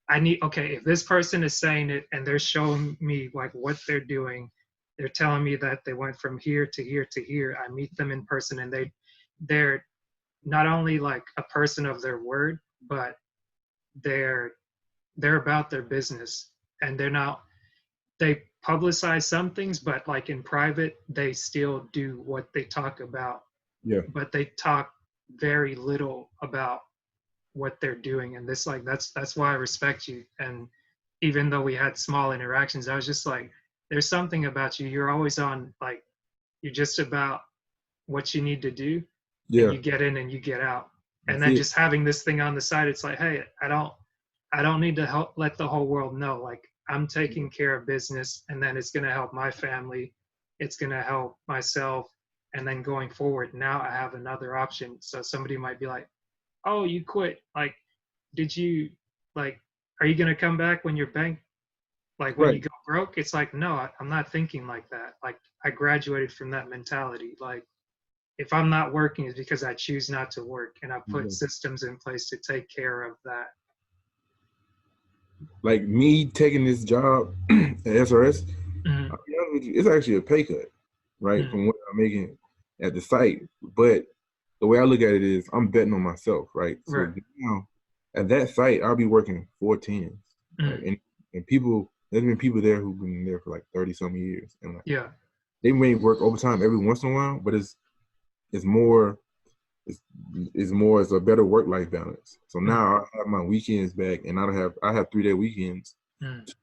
I need, okay, if this person is saying it and they're showing me like what they're doing, they're telling me that they went from here to here to here. I meet them in person, and they're not only like a person of their word, but they're they're about their business, and they're not, they publicize some things, but like in private they still do what they talk about, Yeah. but they talk very little about what they're doing. And this, like, that's why I respect you. And even though we had small interactions, I was just like, there's something about you, you're always on, like, you're just about what you need to do, and Yeah. you get in and you get out. And That's then it. just having this thing on the side, it's like, hey, I don't need to help let the whole world know, like, I'm taking care of business, and then it's going to help my family, it's going to help myself, and then going forward, now I have another option. So somebody might be like, oh, you quit, like, did you, like, are you going to come back when your bank, like when you Right. go broke? It's like, no, I'm not thinking like that. Like, I graduated from that mentality. Like, if I'm not working, it's because I choose not to work, and I put Yeah. systems in place to take care of that. Like me taking this job at SRS, Mm-hmm. I'll be honest with you, it's actually a pay cut, right, Mm-hmm. from what I'm making at the site. But the way I look at it is I'm betting on myself, right? Right. So now at that site, I'll be working 4 10s, right? Mm-hmm. And people, there's been people there who've been there for like 30 some years, and like Yeah. they may work overtime every once in a while, but it's more it's, it's more it's a better work life balance. So Mm-hmm. now I have my weekends back, and I have 3 day weekends Mm-hmm. to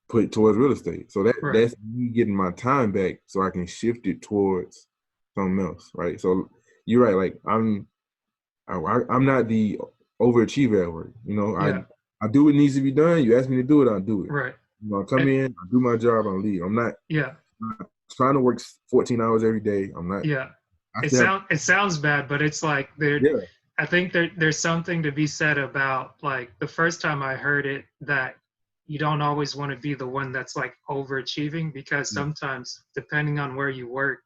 put towards real estate. So Right. that's me getting my time back, so I can shift it towards something else, right? So you're right. Like I'm not the overachiever at work. You know, Yeah. I do what needs to be done. You ask me to do it, I'll do it. Right. You know, I come And in, I do my job, I leave. yeah. I'm not trying to work 14 hours every day. I'm not. Yeah. I It still have. sound it sounds bad, but it's like there. Yeah. I think there's something to be said about, like, the first time I heard it, that you don't always want to be the one that's like overachieving, because sometimes depending on where you work,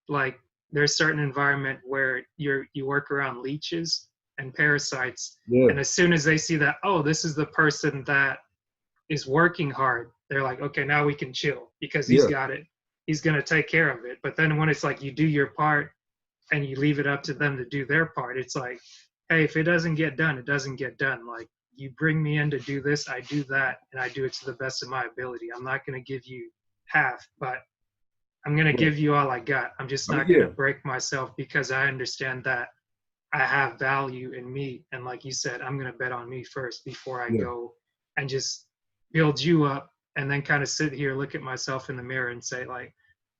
like, there's certain environment where you work around leeches and parasites, Yeah. and as soon as they see that, oh, this is the person that is working hard, they're like, okay, now we can chill because he's Yeah. got it, he's going to take care of it. But then when it's like you do your part and you leave it up to them to do their part, it's like, hey, if it doesn't get done, it doesn't get done. Like, you bring me in to do this, I do that, and I do it to the best of my ability. I'm not going to give you half, but I'm going to Right. give you all I got. I'm just Oh not going to yeah. break myself, because I understand that I have value in me. And like you said, I'm going to bet on me first before I Yeah. go and just build you up, and then kind of sit here, look at myself in the mirror and say, like,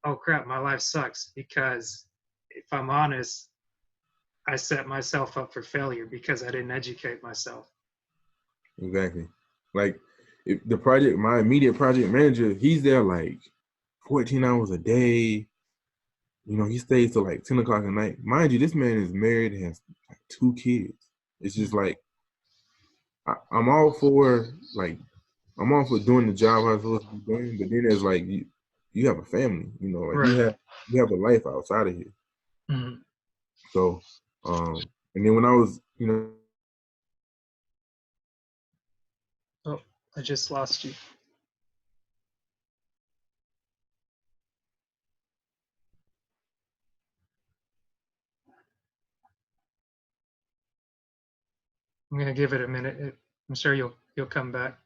oh crap, my life sucks. Because if I'm honest, I set myself up for failure because I didn't educate myself. Exactly. Like if the project, my immediate project manager, he's there like 14 hours a day. You know, he stays till like 10 o'clock at night. Mind you, this man is married and has like 2 kids. It's just like I'm all for like I'm all for doing the job I'm supposed to be doing, but then there's like you have a family, you know, like Right. you have a life outside of here. Mhm. So and then when I was, you know, Oh, I just lost you. I'm gonna give it a minute. I'm sure you'll come back.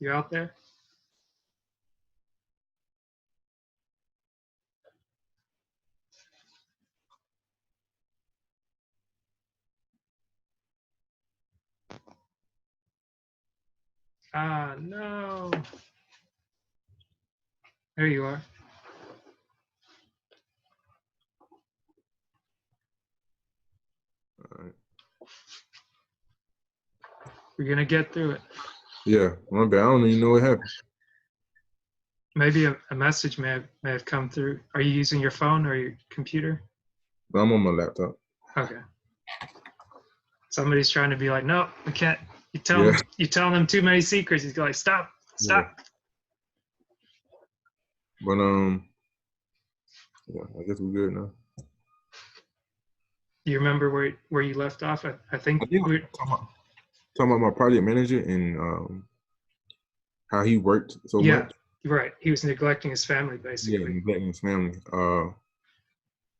You out there? Ah, no. There you are. We're gonna get through it. yeah, my bad. I don't even know what happened. Maybe a message may have come through. Are you using your phone or your computer? But I'm on my laptop. Okay. Somebody's trying to be like, no, we can't. Yeah, You tell them too many secrets. He's like, stop, yeah. stop. But yeah, I guess we're good now. Do you remember where you left off? I I think think we're talking about my project manager and how he worked so yeah, much. right. He was neglecting his family Yeah, basically. neglecting his family.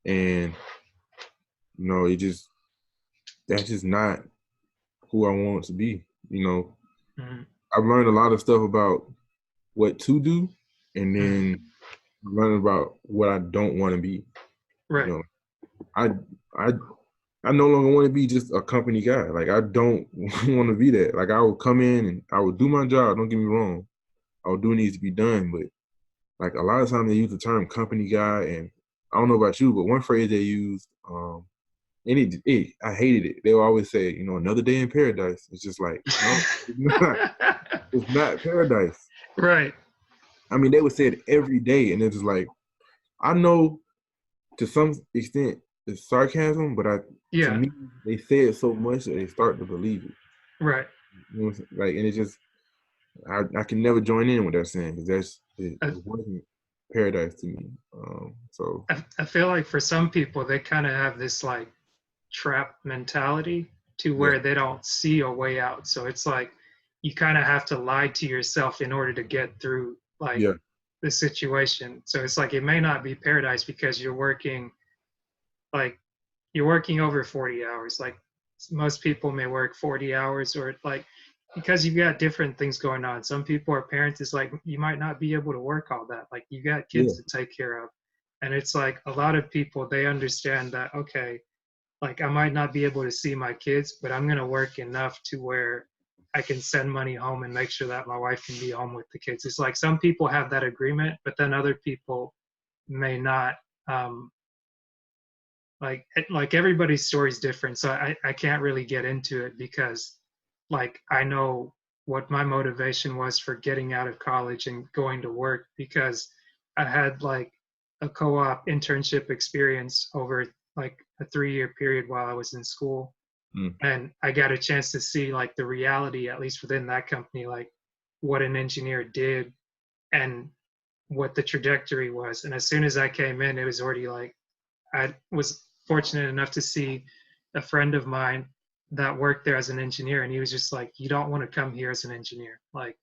And you know, that's just not who I want to be. You know, Mhm. I've learned a lot of stuff about what to do, and Mhm. then learn about what I don't want to be. You Right. know, I I I no longer want to be just a company guy. Like I don't want to be that. Like I will come in and I will do my job. Don't get me wrong. I will do what needs to be done. But like a lot of times they use the term company guy, and I don't know about you, but one phrase they used, and I hated it. They would always say, you know, another day in paradise. It's just like, no, it's not. It's not paradise. Right. I mean, they would say it every day, and it's just like, I know to some extent it's sarcasm, but to Yeah. me, they say it so much that they start to believe it. Right. You know what I'm saying? Like, and it just, I can never join in with that saying because I, it wasn't paradise to me. So I feel like for some people they kind of have this like trap mentality to yeah, where they don't see a way out. So it's like you kind of have to lie to yourself in order to get through like yeah, the situation. So it's like it may not be paradise because like you're working over 40 hours. Like most people may work 40 hours or like because you've got different things going on. Some people are parents, it's like you might not be able to work all that. Like you got yeah, kids to take care of. And it's like a lot of people they understand that okay, like I might not be able to see my kids, but I'm gonna work enough to where I can send money home and make sure that my wife can be home with the kids. It's like some people have that agreement, but then other people may not. Um, like everybody's story is different, so I can't really get into it because like I know what my motivation was for getting out of college and going to work because I had like a co-op internship experience over like a 3-year period while I was in school, mm, and I got a chance to see like the reality at least within that company, like what an engineer did and what the trajectory was. And as soon as I came in, it was already like I was fortunate enough to see a friend of mine that worked there as an engineer, and he was just like, "You don't want to come here as an engineer. Like,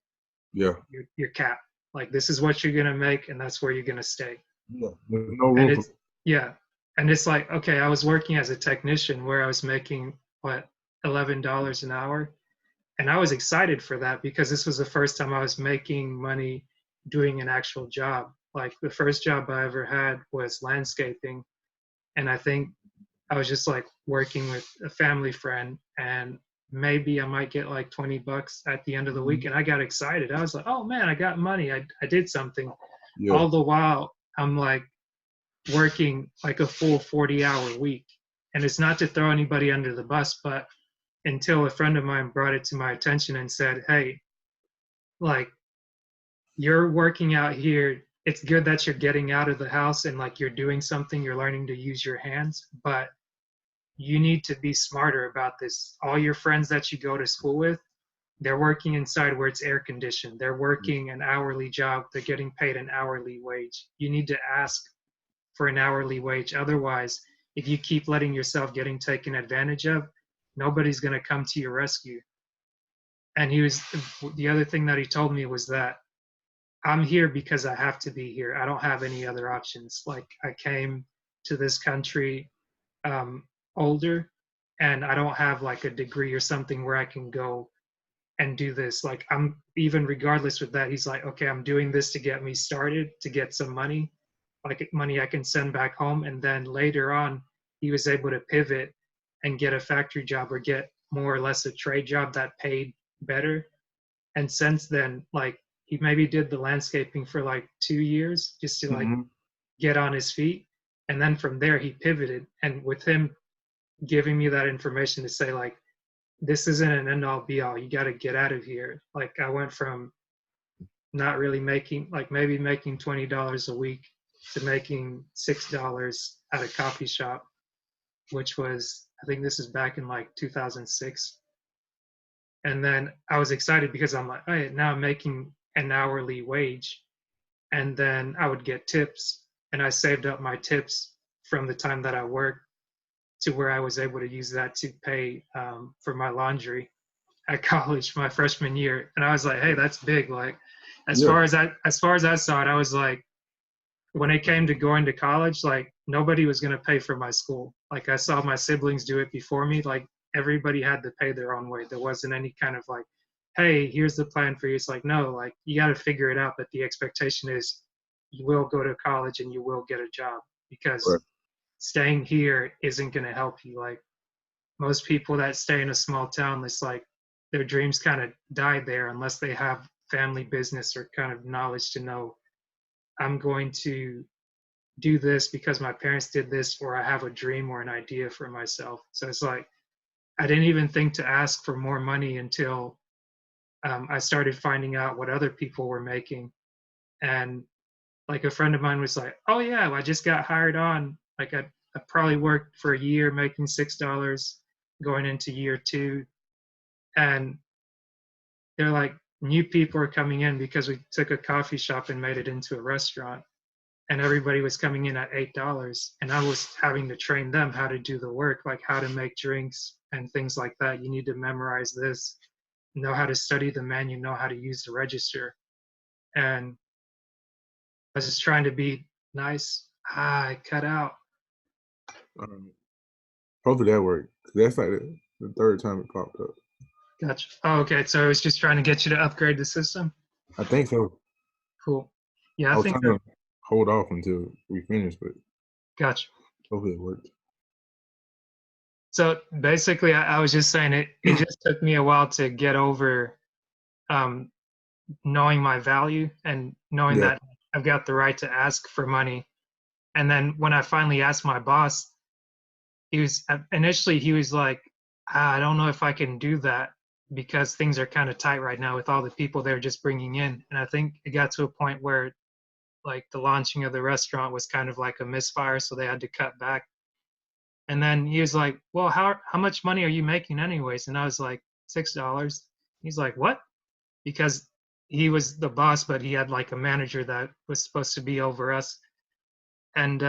yeah, you're capped. Like, this is what you're gonna make, and that's where you're gonna stay." yeah. There's no And room for it's yeah, and it's like, okay, I was working as a technician where I was making what $11 an hour, and I was excited for that because this was the first time I was making money doing an actual job. Like the first job I ever had was landscaping, and I think I was just like working with a family friend, and maybe I might get like 20 bucks at the end of the week. Mhm. And I got excited. I was like, oh man, I got money. I did something. Yeah. All the while, I'm like working like a full 40-hour week. And it's not to throw anybody under the bus, but until a friend of mine brought it to my attention and said, hey, like, you're working out here. It's good that you're getting out of the house and like you're doing something, you're learning to use your hands, but you need to be smarter about this. All your friends that you go to school with, they're working inside where it's air conditioned. They're working an hourly job. They're getting paid an hourly wage. You need to ask for an hourly wage. Otherwise, if you keep letting yourself getting taken advantage of, nobody's going to come to your rescue. And the other thing that he told me was that I'm here because I have to be here. I don't have any other options. Like I came to this country older, and I don't have like a degree or something where I can go and do this. Like I'm even regardless with that, he's like, okay, I'm doing this to get me started, to get some money, like money I can send back home. And then later on, he was able to pivot and get a factory job or get more or less a trade job that paid better. And since then, like he maybe did the landscaping for like 2 years just to like Mhm. get on his feet. And then from there, he pivoted. And with him giving me that information to say, like, this isn't an end all be all. You got to get out of here. Like, I went from not really making, like, maybe making $20 a week to making $6 at a coffee shop, which was, I think this is back in like 2006. And then I was excited because I'm like, hey, now I'm making an hourly wage. And then I would get tips. And I saved up my tips from the time that I worked to where I was able to use that to pay for my laundry at college my freshman year. And I was like, hey, that's big. Like Yeah. as far as I saw it, I was like, when it came to going to college, like nobody was going to pay for my school. Like I saw my siblings do it before me. Like everybody had to pay their own way. There wasn't any kind of like, hey, here's the plan for you. It's like, no, like you got to figure it out. But the expectation is you will go to college and you will get a job, Right. because staying here isn't going to help you. Like most people that stay in a small town, it's like their dreams kind of die there unless they have family business or kind of knowledge to know I'm going to do this because my parents did this, or I have a dream or an idea for myself. So it's like I didn't even think to ask for more money until I started finding out what other people were making. And like a friend of mine was like, oh yeah, I just got hired on. Like I probably worked for a year making $6 going into year two. And they're like, new people are coming in because we took a coffee shop and made it into a restaurant. And everybody was coming in at $8. And I was having to train them how to do the work, like how to make drinks and things like that. You need to memorize this, know how to study the menu, know how to use the register. And I was just trying to be nice. I cut out. Um, hopefully that worked. 'Cause that's like the third time it popped up. Gotcha. Oh, okay. So I was just trying to get you to upgrade the system. I think so. Cool. Yeah, I I was think trying that. to hold off until we finished, but Gotcha. hopefully it worked. So basically, I was just saying it just took me a while to get over um, knowing my value and knowing Yeah. that I've got the right to ask for money. And then when I finally asked my boss, he was like, I don't know if I can do that because things are kind of tight right now with all the people they're just bringing in. And I think it got to a point where like the launching of the restaurant was kind of like a misfire, so they had to cut back. And then he was like, well, how much money are you making anyways? And I was like, $6. He's like, what? Because he was the boss, but he had like a manager that was supposed to be over us. And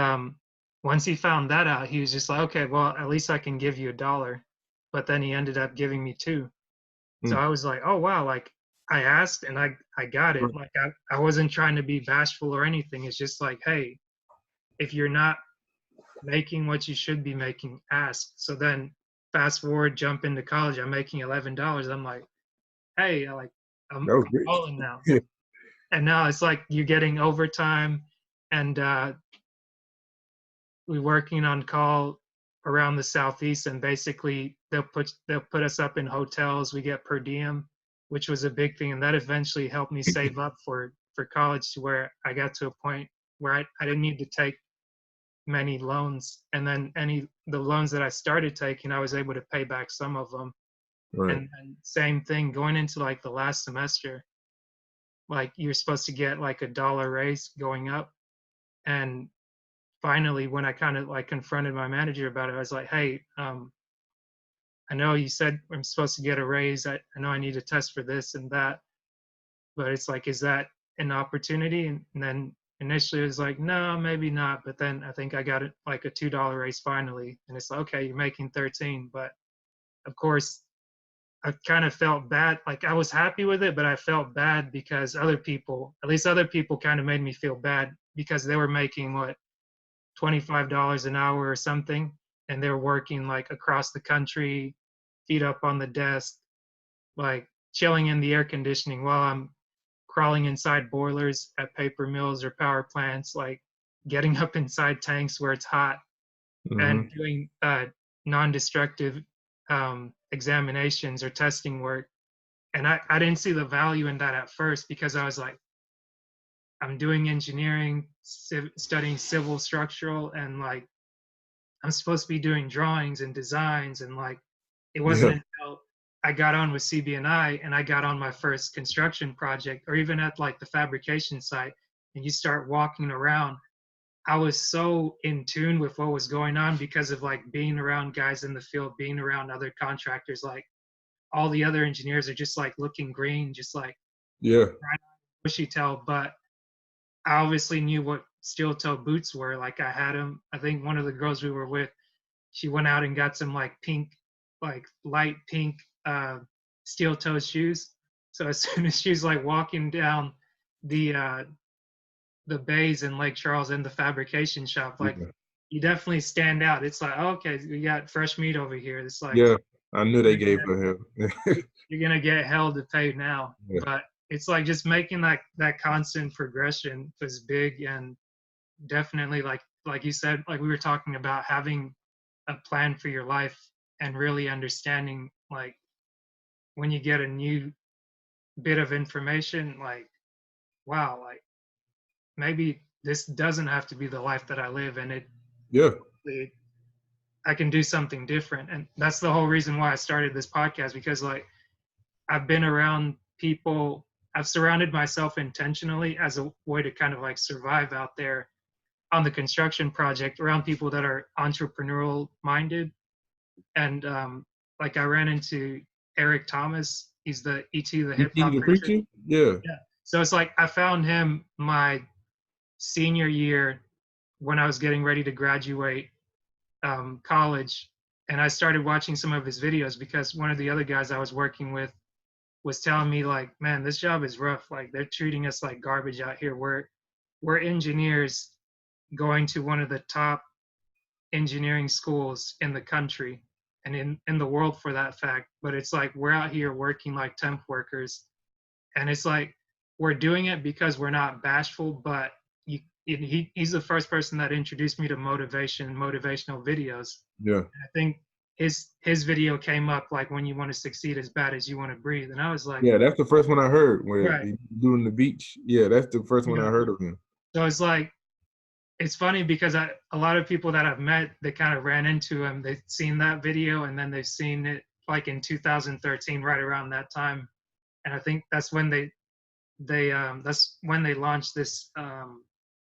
once he found that out, he was just like, okay, well, at least I can give you $1. But then he ended up giving me two. So Mm. I was like, oh wow, like I asked and I got it. Right. Like I wasn't trying to be bashful or anything. It's just like, hey, if you're not making what you should be making, ask. So then fast forward, jump into college, I'm making $11. I'm like, hey, like That was I'm great. balling now. Yeah. And now it's like you're getting overtime and we working on call around the southeast, and basically they'll put us up in hotels. We get per diem, which was a big thing, and that eventually helped me save up for college to where I got to a point where I didn't need to take many loans, and then the loans that I started taking, I was able to pay back some of them. Right. And same thing going into like the last semester, like you're supposed to get like $1 raise going up. And finally, when I kind of like confronted my manager about it, I was like, hey, I know you said I'm supposed to get a raise. I know I need to test for this and that, but it's like, is that an opportunity? And then initially it was like, no, maybe not. But then I think I got it like a $2 raise finally. And it's like, okay, you're making 13. But of course, I kind of felt bad. Like I was happy with it, but I felt bad because other people, at least other people, kind of made me feel bad because they were making what, $25 an hour or something, and they're working like across the country, feet up on the desk, like chilling in the air conditioning while I'm crawling inside boilers at paper mills or power plants, like getting up inside tanks where it's hot and Hmm. doing non-destructive examinations or testing work. And I didn't see the value in that at first because I was like, I'm doing engineering, studying civil structural, and like I'm supposed to be doing drawings and designs. And like it wasn't Yeah. until I got on with CBNI and I got on my first construction project, or even at like the fabrication site, and you start walking around, I was so in tune with what was going on because of like being around guys in the field, being around other contractors. Like all the other engineers are just like looking green, just like Yeah. bushy tail. But I obviously knew what steel toe boots were. Like I had them. I think one of the girls we were with, she went out and got some like pink, like light pink steel toe shoes. So as soon as she's like walking down the uh, the bays in Lake Charles in the fabrication shop, like Yeah. you definitely stand out. It's like, oh, okay, we got fresh meat over here. It's like Yeah. I knew they you're gave gonna her hell. you're gonna get hell to pay now. Yeah. But it's like just making that constant progression was big, and definitely like you said, like we were talking about having a plan for your life and really understanding like when you get a new bit of information, like wow, like maybe this doesn't have to be the life that I live, and Yeah. it I can do something different. And that's the whole reason why I started this podcast, because like I've been around people, I've surrounded myself intentionally as a way to kind of like survive out there on the construction project around people that are entrepreneurial minded. And like I ran into Eric Thomas. He's the ET, the hip E.T. hop the preacher. preacher? Yeah. Yeah. So it's like I found him my senior year when I was getting ready to graduate college. And I started watching some of his videos because one of the other guys I was working with was telling me like, man, this job is rough. Like they're treating us like garbage out here. We're engineers going to one of the top engineering schools in the country and in the world for that fact. But it's like we're out here working like temp workers. And it's like we're doing it because we're not bashful, but he's the first person that introduced me to motivational videos. Yeah. I think his video came up like when you want to succeed as bad as you want to breathe. And I was like, Yeah, that's the first one I heard where right. he doing the beach. Yeah, that's the first one I Yeah. heard of him. So it's like it's funny because a lot of people that I've met, they kind of ran into him. They've seen that video and then they've seen it like in 2013, right around that time. And I think that's when they launched this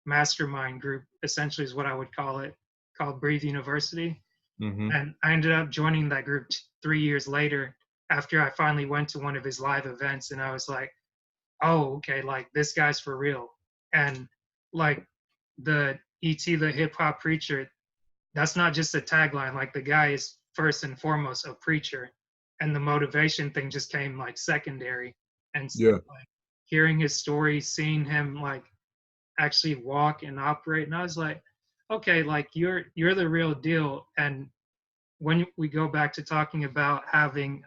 mastermind group, essentially is what I would call it, called Breathe University. Hmm. And I ended up joining that group 3 years later after I finally went to one of his live events, and I was like, oh, okay, like this guy's for real. And like the ET, the hip hop preacher, that's not just a tagline. Like the guy is first and foremost a preacher, and the motivation thing just came like secondary. And Yeah. like hearing his story, seeing him like actually walk and operate, and I was like, okay, like you're the real deal. And when we go back to talking about having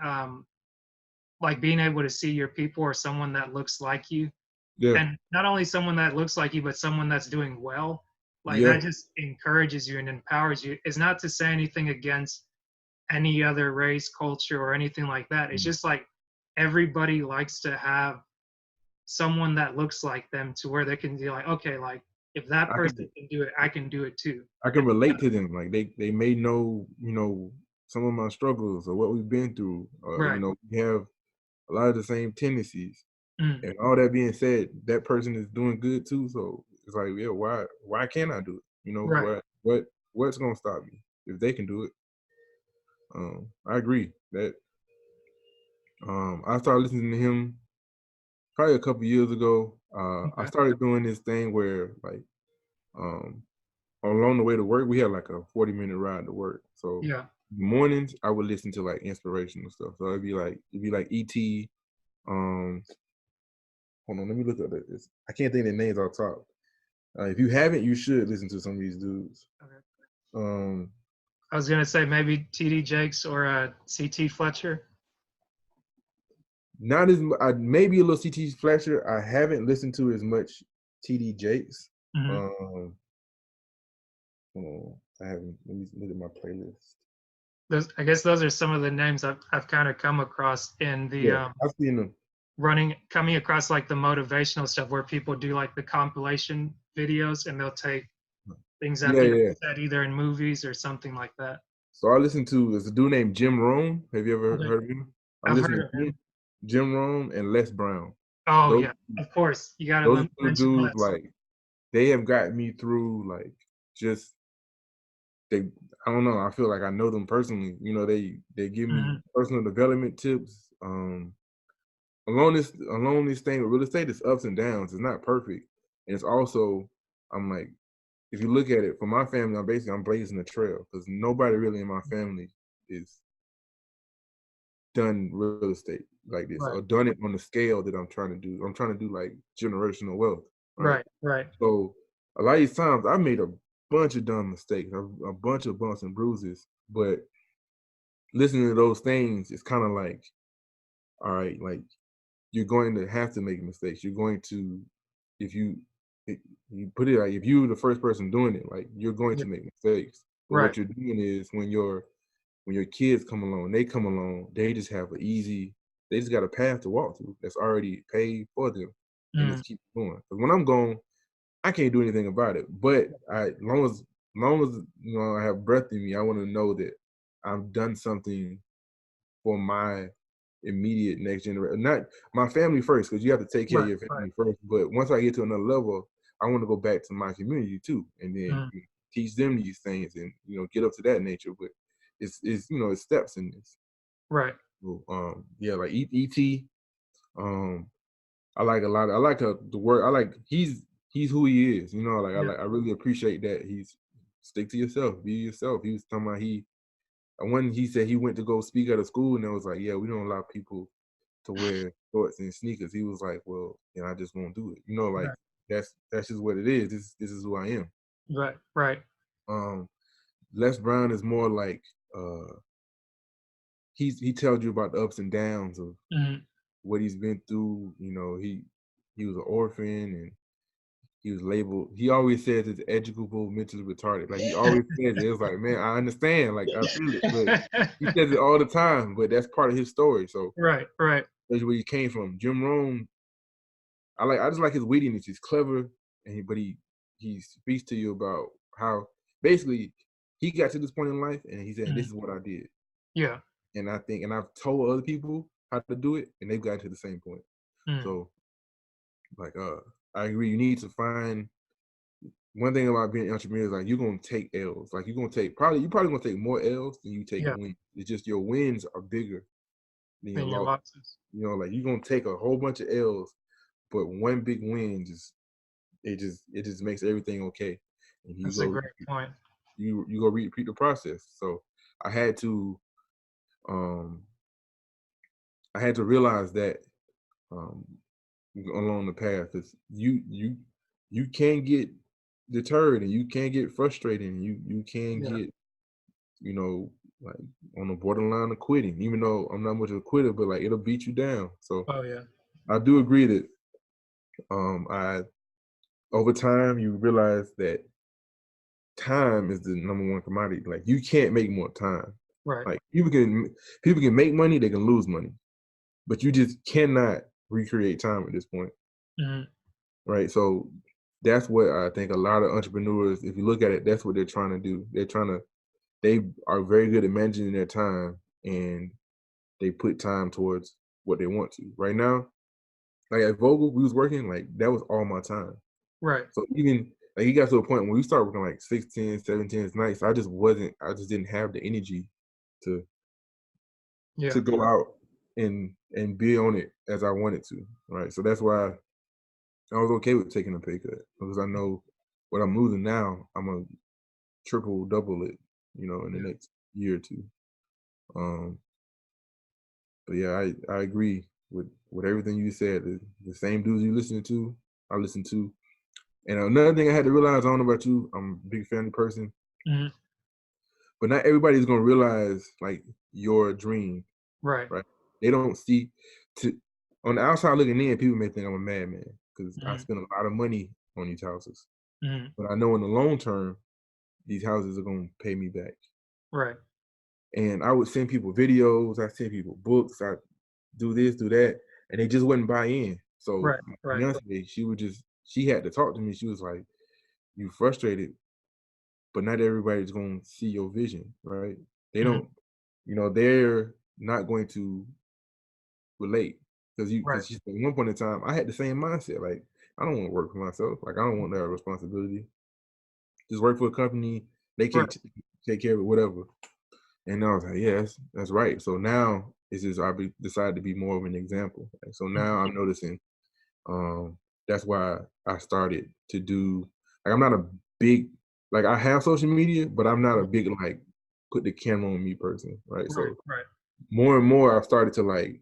like being able to see your people or someone that looks like you, Yeah. and not only someone that looks like you, but someone that's doing well. Like Yeah. that just encourages you and empowers you. It's not to say anything against any other race, culture, or anything like that. It's Mm. just like everybody likes to have someone that looks like them to where they can be like, okay, like if that I person can can do it, I can do it too. I can relate to them. Like they may know, some of my struggles or what we've been through. Right. We have a lot of the same tendencies. Mm, And all that being said, that person is doing good too. So it's like, yeah, why can't I do it? right. What's gonna stop me if they can do it? I agree that I started listening to him probably a couple years ago. I Okay. started doing this thing where like um along the way to work, we had like a 40-minute ride to work. So Yeah. mornings I would listen to like inspirational stuff. So it'd be like ET. Um, hold on, let me look at this. I can't think of their names off top. If you haven't, you should listen to some of these dudes. Okay. Um, I was gonna say maybe TD Jakes or CT Fletcher. not as maybe a little CT Fletcher. I haven't listened to as much TD Jakes. Hmm. Um, hold on, I haven't. Let me look at my playlist. I guess those are some of the names I've kind of come across in the Yeah, I've seen them. coming across like the motivational stuff where people do like the compilation videos and they'll take things that Yeah, people yeah. said either in movies or something like that. So I listened to there's a dude named Jim Rome. Have you ever Okay. heard of him? I I've listened heard to of him. Jim Rome and Les Brown. Oh Those yeah, of course. You gotta those two mention dudes, Les. like they have got me through like just they I don't know, I feel like I know them personally. They give me Hmm. personal development tips. Along this thing with real estate, it's ups and downs. It's not perfect. And it's also I'm like, if you look at it for my family, I'm blazing a trail because nobody really in my family is done real estate like this Right, or done it on the scale that I'm trying to do. I'm trying to do like generational wealth, right? right, right. So a lot of these times I made a bunch of dumb mistakes, a bunch of bumps and bruises, but listening to those things is kind of like, all right, like you're going to have to make mistakes. You're going to, if you, if you put it like, if you're the first person doing it, like you're going Yeah, to make mistakes. But right. what you're doing is when your kids come along, they come along, they just have they just got a path to walk through that's already paid for them and Mm, just keep going. Because when I'm gone, I can't do anything about it. But long as I have breath in me, I want to know that I've done something for my immediate next generation. Not my family first, because you have to take care of right, your right. family first. But once I get to another level, I want to go back to my community too, and then Mm, teach them these things, and get up to that nature. But it's steps in this. right. So, yeah, like ET. Um, I like a lot. I like the word. I like he's who he is. Yeah, I really appreciate that. He's stick to yourself, be yourself. He was talking about when he said he went to go speak at a school, and it was like, yeah, we don't allow people to wear shorts and sneakers. He was like, well, I just won't do it. Like right, that's just what it is. This is who I am. right, right. Um, Les Brown is more like uh he tells you about the ups and downs of Mm, what he's been through. He was an orphan and he was labeled. He always says it's educable, mentally retarded. Like he always says it. It's like, man, I understand. Like I feel it, but he says it all the time. But that's part of his story. So right, right. that's where he came from. Jim Rome, I just like his wittiness. He's clever, but he speaks to you about how basically he got to this point in life, and he said, "This Mm, is what I did." yeah. And I think, and I've told other people how to do it, and they've gotten to the same point. Mm, So, like, I agree. You need to find one thing about being an entrepreneur is like you're gonna take L's. Like you're probably gonna take more L's than you take yeah. wins. It's just your wins are bigger than your Then your losses. losses. Like you're gonna take a whole bunch of L's, but one big win it just makes everything okay. And That's a great point. you go repeat the process. So I had to um I had to realize that um along the path is you can get deterred and you can get frustrated and you can Yeah. get you know like on the borderline of quitting, even though I'm not much of a quitter, but like it'll beat you down. So Oh yeah. I do agree that I over time you realize that time is the number one commodity. Like you can't make more time. Right. Like people can make money, they can lose money, but you just cannot recreate time at this point, Mhm. right? So that's what I think a lot of entrepreneurs, if you look at it, that's what they're trying to do. They are very good at managing their time, and they put time towards what they want to. Right now, like at Vogel, we was working, like that was all my time. Right. So even like he got to a point when we started working like 16, 17 nights, I just didn't have the energy to Yeah. go out and be on it as I wanted to. Right. So that's why I was okay with taking a pay cut, because I know what I'm losing now, I'm gonna triple, double it, in the Yeah. next year or two. Um, but yeah, I agree with everything you said. The same dudes you listening to, I listen to. And another thing I had to realize, I don't know about you, I'm a big family person, Mhm. but not everybody's gonna realize like your dream, Right. right? They don't see to on the outside looking in, people may think I'm a madman because I Mhm. spend a lot of money on these houses. Mhm. But I know in the long term, these houses are gonna pay me back. Right. And I would send people videos, I send people books, I do this, do that, and they just wouldn't buy in. So Right. my Right. fiance, she had to talk to me. She was like, "You frustrated, but not everybody's going to see your vision, right? They Mhm. don't, they're not going to relate Right. because she said at one point in time I had the same mindset. Like I don't want to work for myself. Like I don't want that responsibility. Just work for a company. They Right. can take care of it, whatever." And I was like, "Yeah, that's right." So now it's just decided to be more of an example. And so Mhm. now I'm noticing. That's why I started to do. Like I'm not a big like I have social media, but I'm not a big like put the camera on me person, right? Right. So Right. more and more I've started to like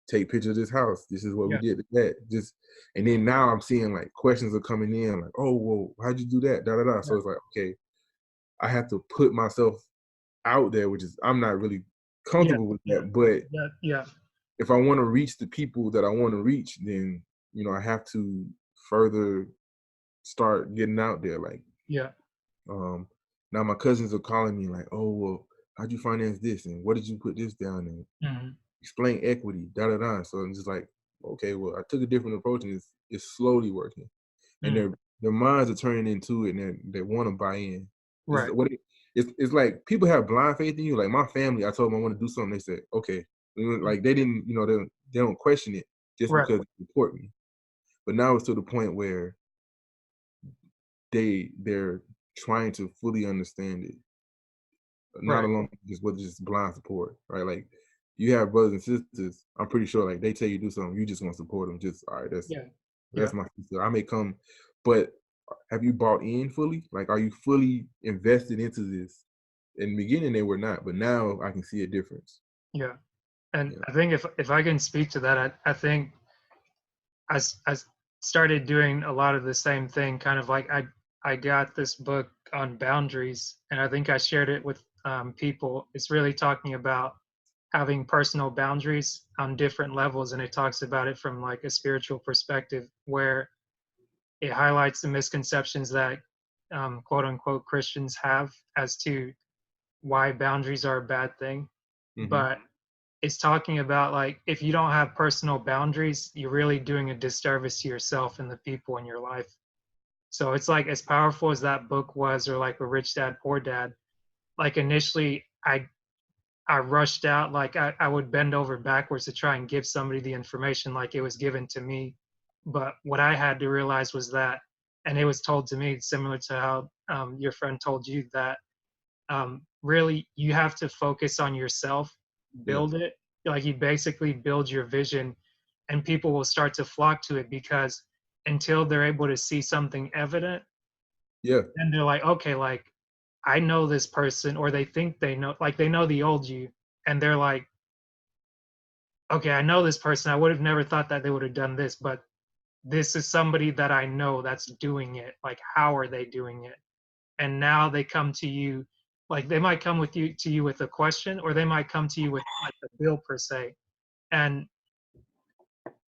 take pictures of this house. This is what we Yeah. did to that. Just and then now I'm seeing like questions are coming in like, "Oh, well, how'd you do that?" Da da da. Yeah. So it's like, okay, I have to put myself out there, which is I'm not really Yeah. comfortable with Yeah. that. But Yeah. Yeah. if I want to reach the people that I want to reach, then I have to further start getting out there. Like, Yeah. um, now my cousins are calling me like, "Oh, well, how'd you finance this? And what did you put this down in? Mhm. Explain equity, da da da." So I'm just like, okay, well, I took a different approach, and it's slowly working. And Mhm. their minds are turning into it, and they want to buy in. It's Right. what it's like. People have blind faith in you. Like my family, I told them I want to do something. They said, okay. Like they didn't, they don't question it just Right. because they support me. But now it's to the point where they're trying to fully understand it, not Right. alone just with just blind support, right? Like you have brothers and sisters, I'm pretty sure like they tell you do something, you just want to support them. Just all right, Yeah. that's Yeah. my sister. I may come, but have you bought in fully? Like, are you fully invested into this? In the beginning, they were not, but now I can see a difference. Yeah. And Yeah. I think if I can speak to that, I think I started doing a lot of the same thing. Kind of like I got this book on boundaries, and I think I shared it with people. It's really talking about having personal boundaries on different levels, and it talks about it from like a spiritual perspective, where it highlights the misconceptions that quote unquote Christians have as to why boundaries are a bad thing. Hmm. But it's talking about like if you don't have personal boundaries, you're really doing a disservice to yourself and the people in your life. So it's like as powerful as that book was, or like a Rich Dad Poor Dad, like initially I rushed out, like I would bend over backwards to try and give somebody the information like it was given to me. But what I had to realize was that, and it was told to me similar to how your friend told you that really you have to focus on yourself, Yeah. build it, like you basically build your vision, and people will start to flock to it because until they're able to see something evident, Yeah. then they're like, okay, like I know this person, or they think they know, like they know the old you, and they're like, okay, I know this person. I would have never thought that they would have done this, but this is somebody that I know that's doing it. Like, how are they doing it? And now they come to you, like they might come with you to you with a question, or they might come to you with like a bill per se. And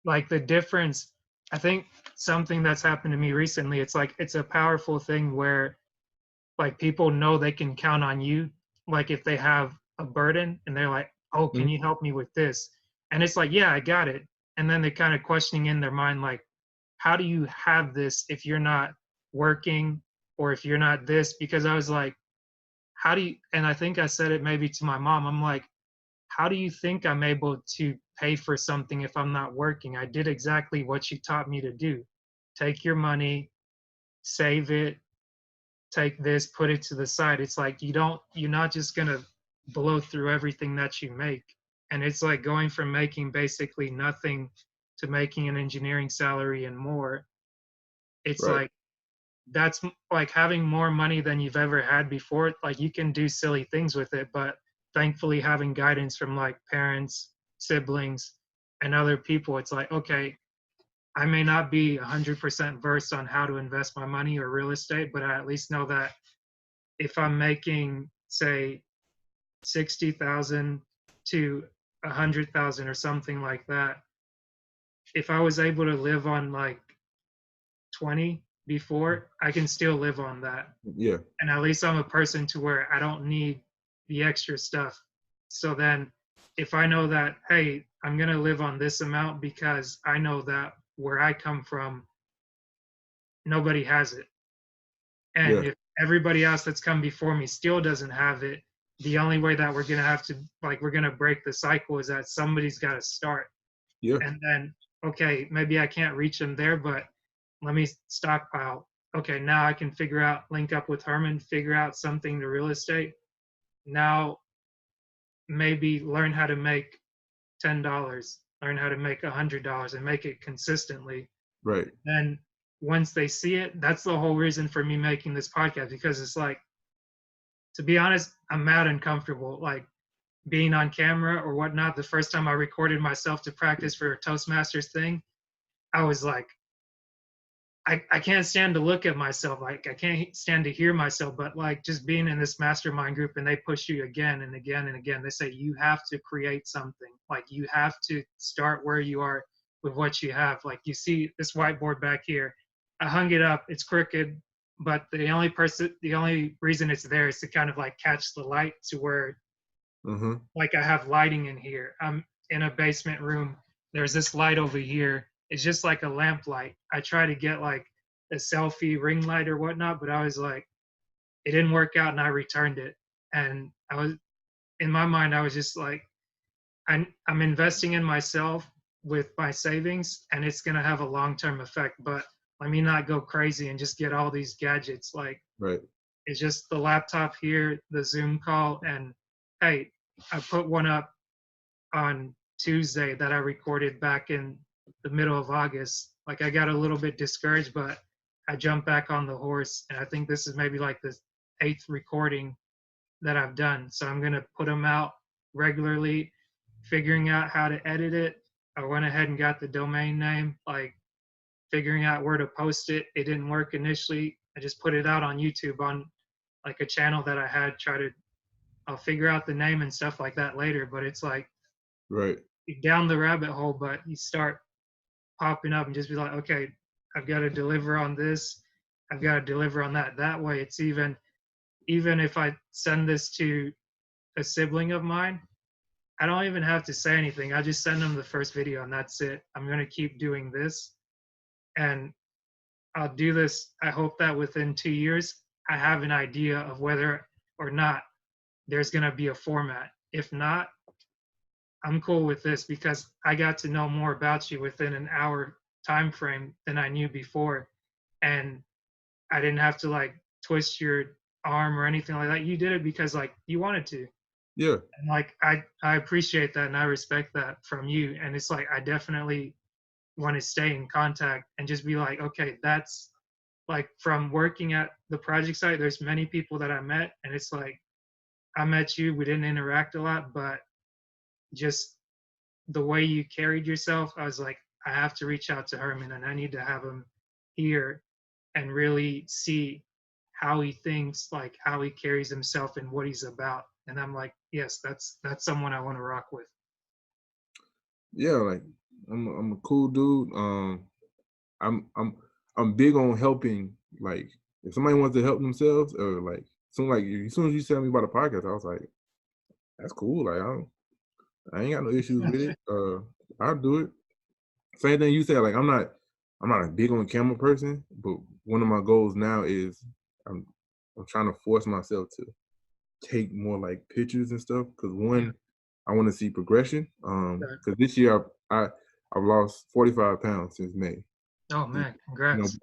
like the difference, I think something that's happened to me recently, it's like it's a powerful thing where like people know they can count on you. Like if they have a burden and they're like, "Oh, can Mhm. you help me with this?" And it's like, "Yeah, I got it." And then they're kind of questioning in their mind, like, "How do you have this if you're not working or if you're not this?" Because I was like, "How do you?" And I think I said it maybe to my mom. I'm like, "How do you think I'm able to pay for something if I'm not working? I did exactly what you taught me to do. Take your money, save it, take this, put it to the side." It's like you're not just gonna blow through everything that you make. And it's like going from making basically nothing to making an engineering salary and more. It's Right. like like having more money than you've ever had before. Like you can do silly things with it, but thankfully having guidance from like parents, siblings, and other people, it's like, okay, I may not be 100% versed on how to invest my money or real estate, but I at least know that if I'm making, say, 60,000 to 100,000 or something like that, if I was able to live on like 20 before, I can still live on that. Yeah. And at least I'm a person to where I don't need the extra stuff. So then if I know that, hey, I'm going to live on this amount because I know that where I come from, nobody has it. And Yeah. if everybody else that's come before me still doesn't have it, the only way that we're gonna have to like we're gonna break the cycle is that somebody's got to start. Yeah. And then okay, maybe I can't reach them there, but let me stockpile. Okay, now I can figure out, link up with Hermon, figure out something to real estate. Now maybe learn how to make $10, learn how to make $100, and make it consistently. Right. Then once they see it, that's the whole reason for me making this podcast, because it's like, to be honest, I'm mad uncomfortable. Like being on camera or whatnot. The first time I recorded myself to practice for a Toastmasters thing, I was like, I can't stand to look at myself. Like I can't stand to hear myself. But like just being in this mastermind group and they push you again and again and again. They say you have to create something. Like you have to start where you are with what you have. Like you see this whiteboard back here. I hung it up. It's crooked, but the only reason it's there is to kind of like catch the light to where Mhm. like I have lighting in here. I'm in a basement room. There's this light over here. It's just like a lamp light. I try to get like a selfie ring light or whatnot, but I was like, it didn't work out and I returned it. And I was, in my mind, I was just like, I'm investing in myself with my savings and it's going to have a long term effect. But let me not go crazy and just get all these gadgets. Like, Right. it's just the laptop here, the Zoom call, and hey, I put one up on Tuesday that I recorded back in the middle of August. Like I got a little bit discouraged, but I jumped back on the horse, and I think this is maybe like the eighth recording that I've done. So I'm gonna put them out regularly, figuring out how to edit it. I went ahead and got the domain name, like figuring out where to post it. It didn't work initially. I just put it out on YouTube on like a channel that I had. I'll figure out the name and stuff like that later. But it's like Right. down the rabbit hole, but you start popping up and just be like, okay, I've got to deliver on this, I've got to deliver on that. That way, it's even if I send this to a sibling of mine, I don't even have to say anything. I just send them the first video and that's it. I'm gonna keep doing this, and I'll do this. I hope that within 2 years, I have an idea of whether or not there's gonna be a format. If not, I'm cool with this because I got to know more about you within an hour time frame than I knew before. And I didn't have to like twist your arm or anything like that. You did it because like you wanted to. Yeah. And like I appreciate that and I respect that from you. And it's like I definitely want to stay in contact and just be like, okay, that's like from working at the project site, there's many people that I met and it's like I met you, we didn't interact a lot, but just the way you carried yourself, I was like, I have to reach out to Herman and I need to have him here and really see how he thinks, like how he carries himself and what he's about. And I'm like, yes, that's someone I want to rock with. Yeah. Like I'm a cool dude. I'm I'm big on helping. Like if somebody wants to help themselves, or like, as soon as you tell me about a podcast, I was like, that's cool. Like I ain't got no issues with it. I'll do it. Same thing you said. Like I'm not a big on camera person, but one of my goals now is I'm I'm trying to force myself to take more like pictures and stuff. Cause Yeah. one, I want to see progression. Right. Cause this year I've lost 45 pounds since May. Oh You man, know, congrats.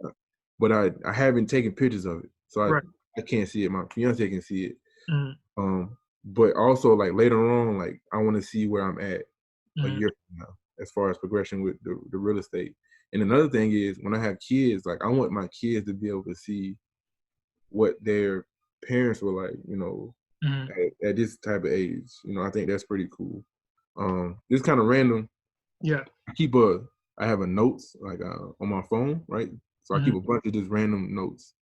but I haven't taken pictures of it, so Right. I can't see it. My fiance can see it. Mm, But also like later on, like I want to see where I'm at a mm, year from now as far as progression with the real estate. And another thing is when I have kids, like I want my kids to be able to see what their parents were like, mm. at this type of age. I think that's pretty cool. This kind of random. Yeah. I keep a I have a notes like on my phone, right? So I keep Mm, a bunch of just random notes.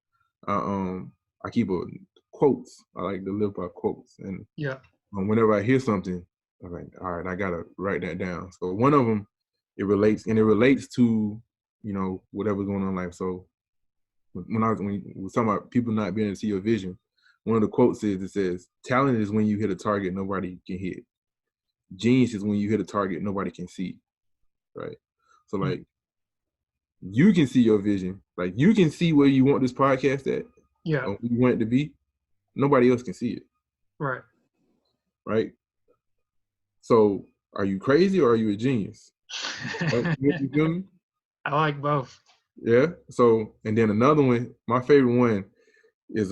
I keep a quotes. I like to live by quotes, and yeah. whenever I hear something, I'm like, all right, I gotta write that down. So one of them, it relates to whatever's going on in life. So when you was talking about people not being able to see your vision, one of the quotes it says, "Talent is when you hit a target nobody can hit. Genius is when you hit a target nobody can see." Right. So Mm, like you can see your vision, like you can see where you want this podcast at, yeah. or where you want it to be. Nobody else can see it, Right. right? So are you crazy or are you a genius? Right? You feel me? I like both. Yeah. So and then another one, my favorite one is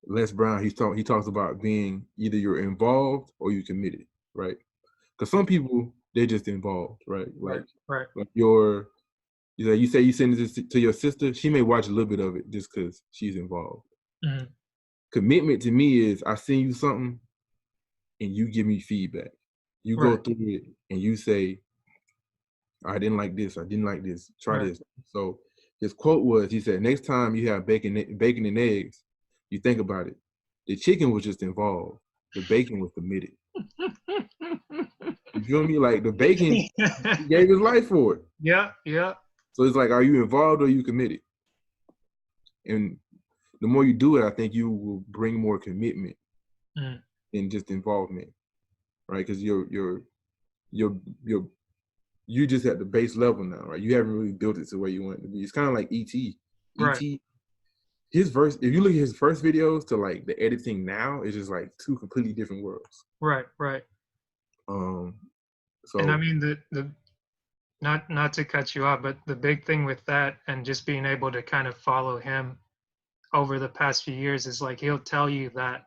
Les Brown. He talks about being either you're involved or you committed, right? Because some people they're just involved, right? Right. Right. Like you say you send this to your sister, she may watch a little bit of it just because she's involved. Mm, Commitment to me is I send you something and you give me feedback. You go right. through it and you say, I didn't like this. I didn't like this. Try Right. this. So his quote was, he said, next time you have bacon and eggs, you think about it. The chicken was just involved. The bacon was committed. You feel me? Like the bacon, he gave his life for it. yeah. Yeah. So it's like, are you involved or are you committed? And the more you do it, I think you will bring more commitment Mm, than just involvement, right? Because you're you just at the base level now, right? You haven't really built it to where you want it to be. It's kind of like ET. right. ET, if you look at his first videos to like the editing now, it's just like two completely different worlds. Right. Right. Um, And I so mean the not to cut you off, but the big thing with that and just being able to kind of follow him over the past few years is like he'll tell you that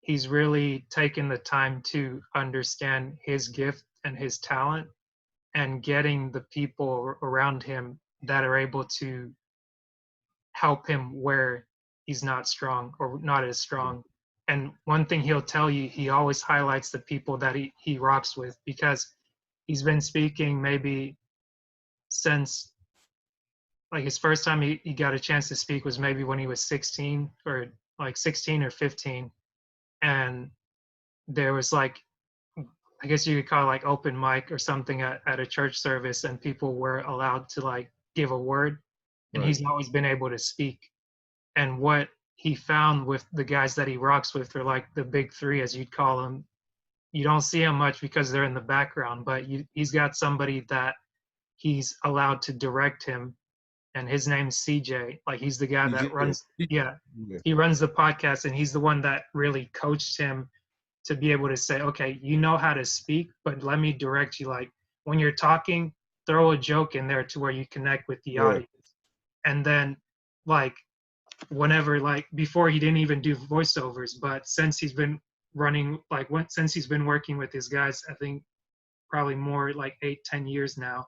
he's really taken the time to understand his gift and his talent and getting the people around him that are able to help him where he's not strong or not as strong. And one thing he'll tell you, he always highlights the people that he rocks with because he's been speaking maybe since like his first time he got a chance to speak was maybe when he was 16 or like 16 or 15. And there was like, I guess you could call it like open mic or something at a church service, and people were allowed to like give a word. And right, he's always been able to speak. And what he found with the guys that he rocks with are like the big three, as you'd call them. You don't see them much because they're in the background, but he's got somebody that he's allowed to direct him, and his name's CJ. Like he's the guy that yeah, runs, yeah, he runs the podcast, and he's the one that really coached him to be able to say, okay, you know how to speak, but let me direct you. Like when you're talking, throw a joke in there to where you connect with the yeah, audience. And then like whenever like before he didn't even do voiceovers, but since he's been running like since he's been working with his guys, I think probably more like 8-10 years now,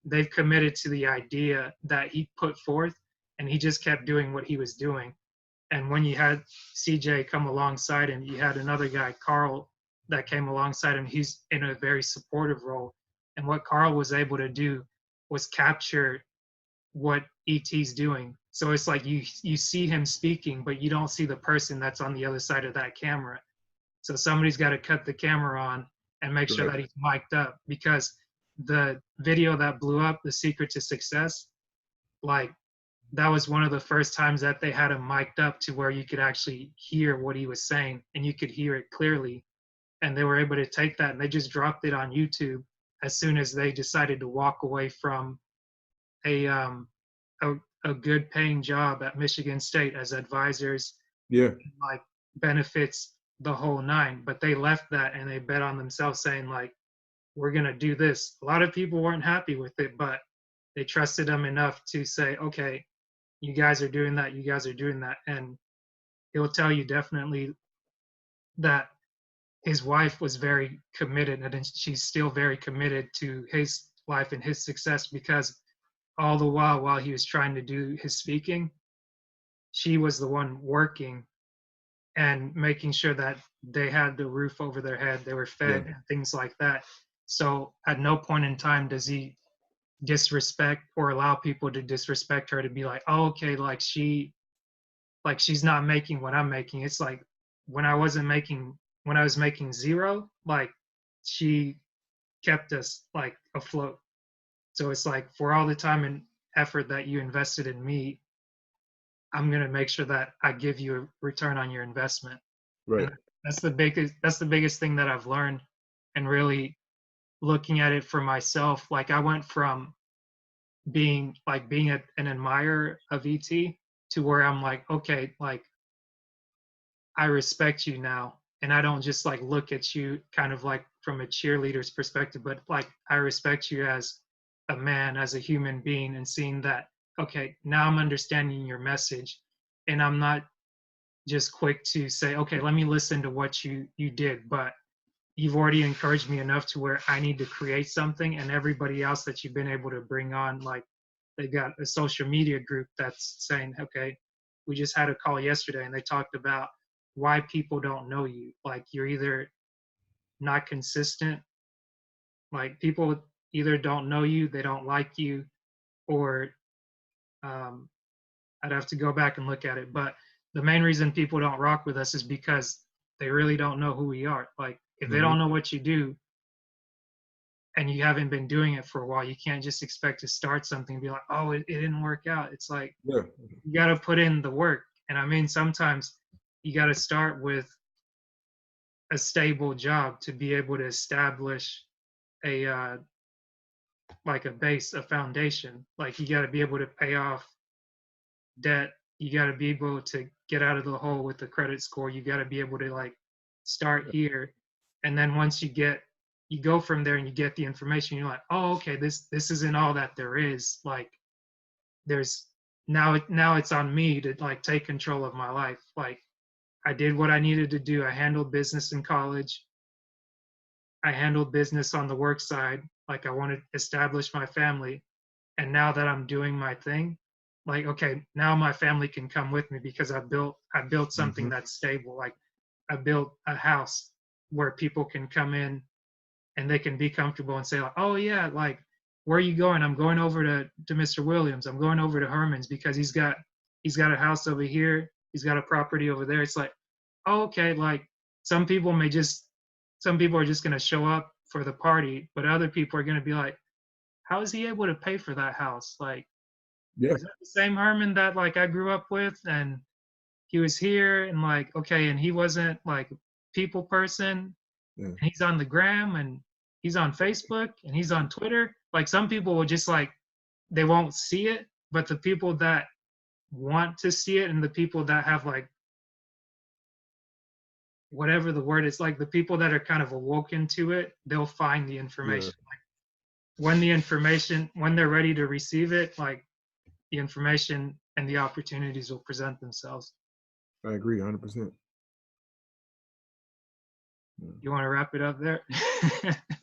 they've committed to the idea that he put forth, and he just kept doing what he was doing. And when you had CJ come alongside him, you had another guy, Carl, that came alongside him. He's in a very supportive role. And what Carl was able to do was capture what ET's doing. So it's like you see him speaking, but you don't see the person that's on the other side of that camera. So somebody's got to cut the camera on and make sure right, that he's mic'd up, because the video that blew up, The Secret to Success, like that was one of the first times that they had him mic'd up to where you could actually hear what he was saying and you could hear it clearly. And they were able to take that and they just dropped it on YouTube as soon as they decided to walk away from a um, a, a good paying job at Michigan State as advisors, Yeah. like benefits the whole nine. But they left that and they bet on themselves, saying like, "We're gonna do this." A lot of people weren't happy with it, but they trusted them enough to say, "Okay, you guys are doing that. You guys are doing that," and he'll tell you definitely that his wife was very committed and she's still very committed to his life and his success because all the while he was trying to do his speaking, she was the one working and making sure that they had the roof over their head, they were Yeah. fed and things like that. So at no point in time does he disrespect or allow people to disrespect her, to be like, oh, okay, like she's not making what I'm making. It's like when I was making zero, like she kept us like afloat. So it's like for all the time and effort that you invested in me, I'm gonna make sure that I give you a return on your investment. Right. And that's the biggest thing that I've learned, and really looking at it for myself. Like I went from being an admirer of ET to where I'm like, okay, like I respect you now. And I don't just like look at you kind of like from a cheerleader's perspective, but like I respect you as a man, as a human being, and seeing that, okay, now I'm understanding your message. And I'm not just quick to say, okay, let me listen to what you did, but you've already encouraged me enough to where I need to create something. And everybody else that you've been able to bring on, like they got a social media group that's saying, okay, we just had a call yesterday and they talked about why people don't know you. Like you're either not consistent, like people either don't know you, they don't like you, or um, I'd have to go back and look at it. But the main reason people don't rock with us is because they really don't know who we are. Like if they Mm-hmm. don't know what you do and you haven't been doing it for a while, you can't just expect to start something and be like, oh, it didn't work out. It's like Yeah. you got to put in the work. And I mean, sometimes you got to start with a stable job to be able to establish a like a base, a foundation. Like you got to be able to pay off debt. You got to be able to get out of the hole with the credit score. You got to be able to like start here, and then once you go from there and you get the information. You're like, oh, okay, this isn't all that there is. Like there's now it's on me to like take control of my life. Like I did what I needed to do. I handled business in college. I handled business on the work side. Like I wanted to establish my family. And now that I'm doing my thing, like okay, now my family can come with me because I built something Mm-hmm. that's stable. Like I built a house where people can come in and they can be comfortable and say like, oh yeah, like where are you going? I'm going over to Mr. Williams. I'm going over to Hermon's because he's got a house over here. He's got a property over there. It's like, oh, okay, like some people may just some people are just going to show up for the party, but other people are going to be like, how is he able to pay for that house? Like, Yeah. is that the same Herman that like I grew up with? And he was here and like, okay, and he wasn't like a people person. Yeah. And he's on the gram and he's on Facebook and he's on Twitter. Like some people will just like they won't see it, but the people that want to see it and the people that have like whatever the word is, like the people that are kind of awoken to it, they'll find the Yeah. information. Like when they're ready to receive it, like the information and the opportunities will present themselves. I agree 100%. Yeah. You want to wrap it up there?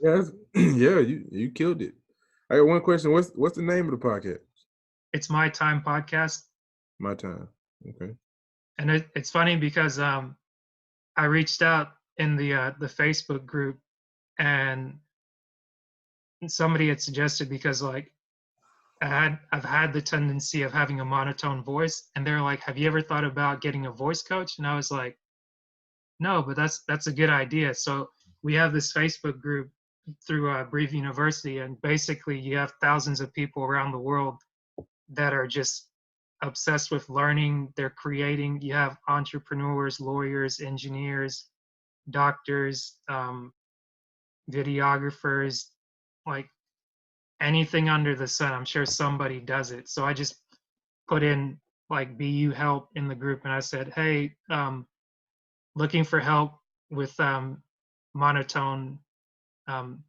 Yeah, yeah, you killed it. I got one question. What's the name of the podcast? It's My Time Podcast. My Time. Okay. And it's funny because I reached out in the Facebook group and somebody had suggested because like I've had the tendency of having a monotone voice, and they're like, have you ever thought about getting a voice coach? And I was like, no, but that's a good idea. So we have this Facebook group through Breve University, and basically you have thousands of people around the world that are just obsessed with learning. They're creating. You have entrepreneurs, lawyers, engineers, doctors, videographers, like anything under the sun. I'm sure somebody does it. So I just put in like BU help in the group, and I said, hey, looking for help with monotone, um,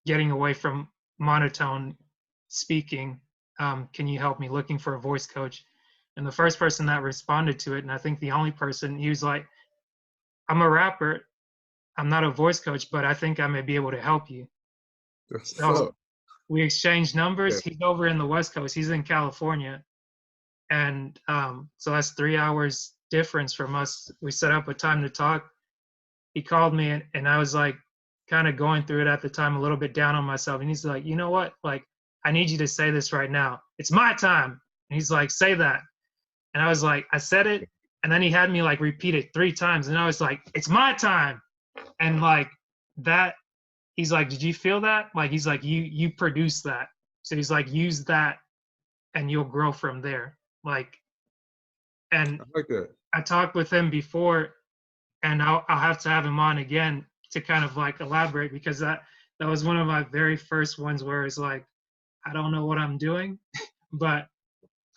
getting away from monotone speaking. Can you help me? Looking for a voice coach. And the first person that responded to it, and I think the only person, he was like, I'm a rapper. I'm not a voice coach, but I think I may be able to help you. That's what's So up. we exchanged Yeah. numbers. He's over in the West Coast. He's in California. And so that's 3 hours difference from us. We set up a time to talk. He called me, and I was like kind of going through it at the time, a little bit down on myself. And he's like, you know what? Like, I need you to say this right now. It's my time. And he's like, say that. And I was like, I said it. And then he had me like repeat it 3 times. And I was like, it's my time. And like that, he's like, did you feel that? Like, he's like, you produce that. So he's like, use that and you'll grow from there. Like, and I like that. I talked with him before, and I'll have to have him on again to kind of like elaborate, because that was one of my very first ones where it's like, I don't know what I'm doing, but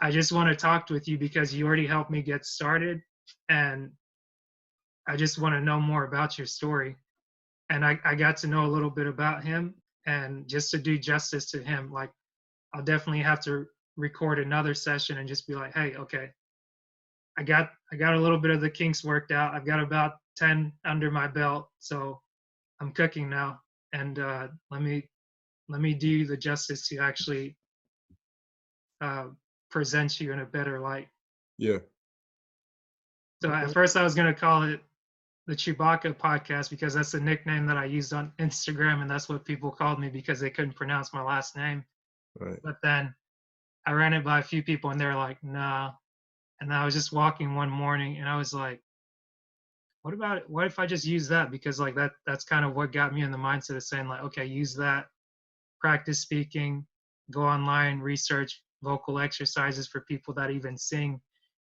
I just want to talk with you because you already helped me get started, and I just want to know more about your story. And I got to know a little bit about him, and just to do justice to him, like I'll definitely have to record another session and just be like, hey, okay, I got a little bit of the kinks worked out. I've got about 10 under my belt, so I'm cooking now. And let me do you the justice to actually uh, present you in a better light. Yeah. So at Okay. first I was gonna call it the Chewbacca podcast because that's the nickname that I used on Instagram, and that's what people called me because they couldn't pronounce my last name. Right. But then I ran it by a few people, and they're like, "Nah." And I was just walking one morning, and I was like, what about it? What if I just use that? Because like that's kind of what got me in the mindset of saying like, okay, use that, practice speaking, go online, research vocal exercises for people that even sing,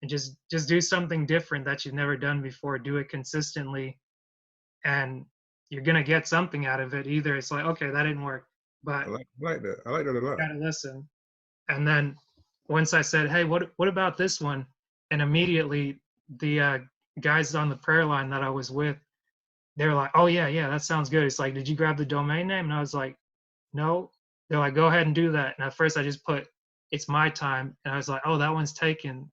and just do something different that you've never done before. Do it consistently, and you're gonna get something out of it. Either it's like, okay, that didn't work, but I like that. I like that a lot. gotta listen. And then once I said, hey, what about this one? And immediately the guys on the prayer line that I was with, they were like, oh yeah, yeah, that sounds good. It's like, did you grab the domain name? And I was like, no. They're like, go ahead and do that. And at first I just put, it's my time. And I was like, oh, that one's taken.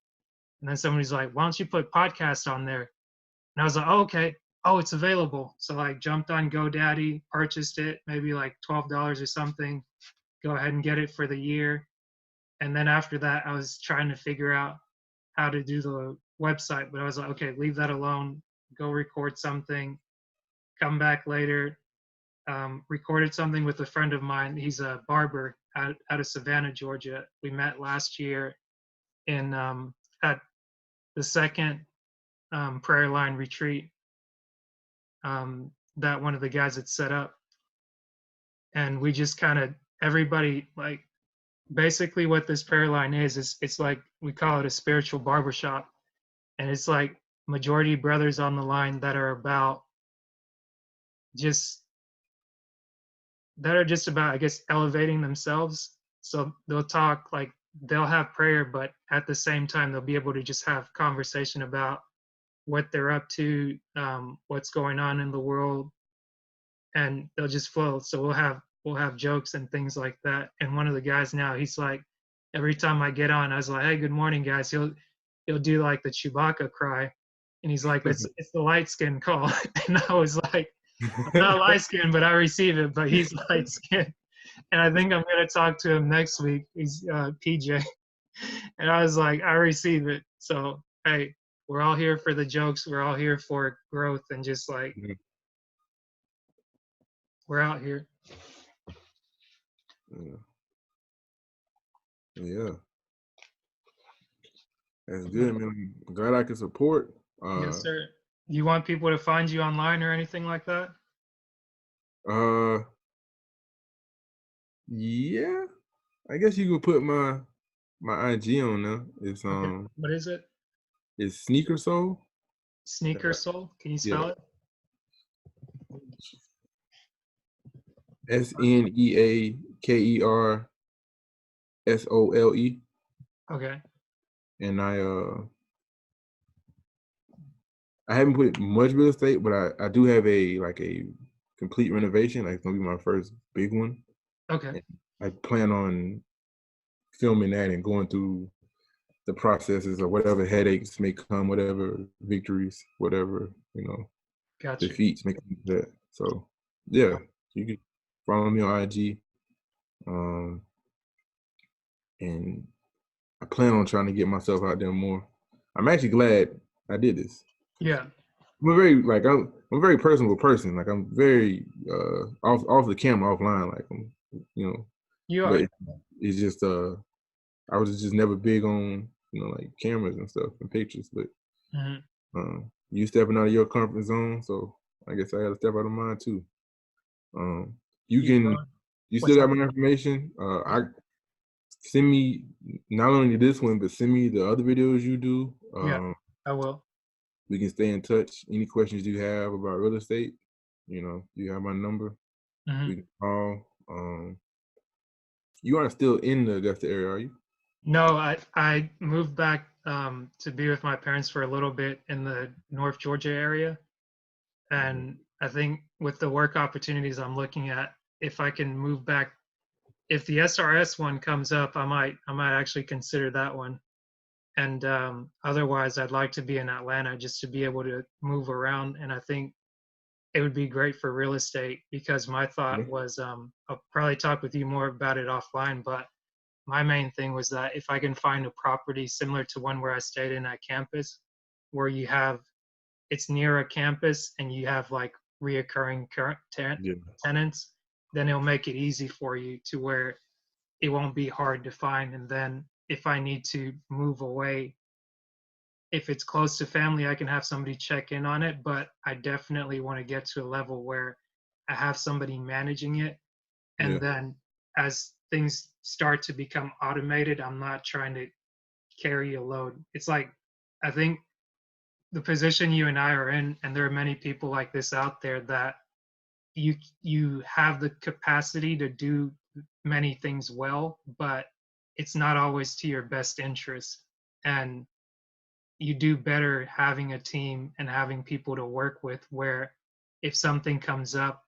And then somebody's like, why don't you put podcast on there? And I was like, oh, okay. Oh, it's available. So I jumped on GoDaddy, purchased it, maybe like $12 or something. Go ahead and get it for the year. And then after that, I was trying to figure out how to do the website. But I was like, okay, leave that alone. Go record something, come back later. Recorded something with a friend of mine. He's a barber out of Savannah, Georgia. We met last year in at the second prayer line retreat that one of the guys had set up, and we just kind of everybody like basically what this prayer line is it's like we call it a spiritual barbershop, and it's like majority brothers on the line that are about just that are just about, I guess, elevating themselves. So they'll talk like they'll have prayer, but at the same time they'll be able to just have conversation about what they're up to, what's going on in the world, and they'll just flow. So we'll have jokes and things like that. And one of the guys now, he's like, every time I get on, I was like, hey, good morning, guys. He'll do like the Chewbacca cry, and he's like, it's the light skin call, and I was like, I'm not light skinned, but I receive it. But he's light skinned, and I think I'm gonna talk to him next week. He's PJ, and I was like, I receive it. So hey, we're all here for the jokes. We're all here for growth, and just like Mhm. we're out here. Yeah. Yeah. That's But good, man. I'm glad I can support. yes, sir. You want people to find you online or anything like that? Uh, yeah. I guess you could put my my IG on there. Okay. What is it? It's Sneaker Soul. Sneaker Soul? Can you Yeah, spell it? Sneakersole. Okay. And I haven't put much real estate, but I do have a complete renovation. Like it's gonna be my first big one. Okay. And I plan on filming that and going through the processes or whatever headaches may come, whatever victories, whatever, Gotcha. defeats may come to that. So yeah, you can follow me on IG. Um, and I plan on trying to get myself out there more. I'm actually glad I did this. Yeah. I'm a very personable person. Like I'm very off the camera, offline. Like I'm, you know, You but are. it's just I was just never big on like cameras and stuff and pictures. But Mhm. you stepping out of your comfort zone, so I guess I got to step out of mine too. Um, you Keep can going. you still What's got up? my information. Yeah. I send me not only this one, but send me the other videos you do. Yeah. I will. We can stay in touch. Any questions you have about real estate, you have my number. Mhm. We can call. You aren't still in the Augusta area, are you? No, I moved back to be with my parents for a little bit in the North Georgia area, Mhm. and I think with the work opportunities I'm looking at, if I can move back, if the SRS one comes up, I might actually consider that one. And otherwise, I'd like to be in Atlanta just to be able to move around. And I think it would be great for real estate because my Yeah. thought was I'll probably talk with you more about it offline, but my main thing was that if I can find a property similar to one where I stayed in at campus, where you have it's near a campus and you have like reoccurring current Yeah. tenants, then it'll make it easy for you to where it won't be hard to find. And then if I need to move away, if it's close to family, I can have somebody check in on it. But I definitely want to get to a level where I have somebody managing it. And Yeah. then as things start to become automated, I'm not trying to carry a load. It's like, I think the position you and I are in, and there are many people like this out there that you have the capacity to do many things well, but it's not always to your best interest. And you do better having a team and having people to work with where if something comes up,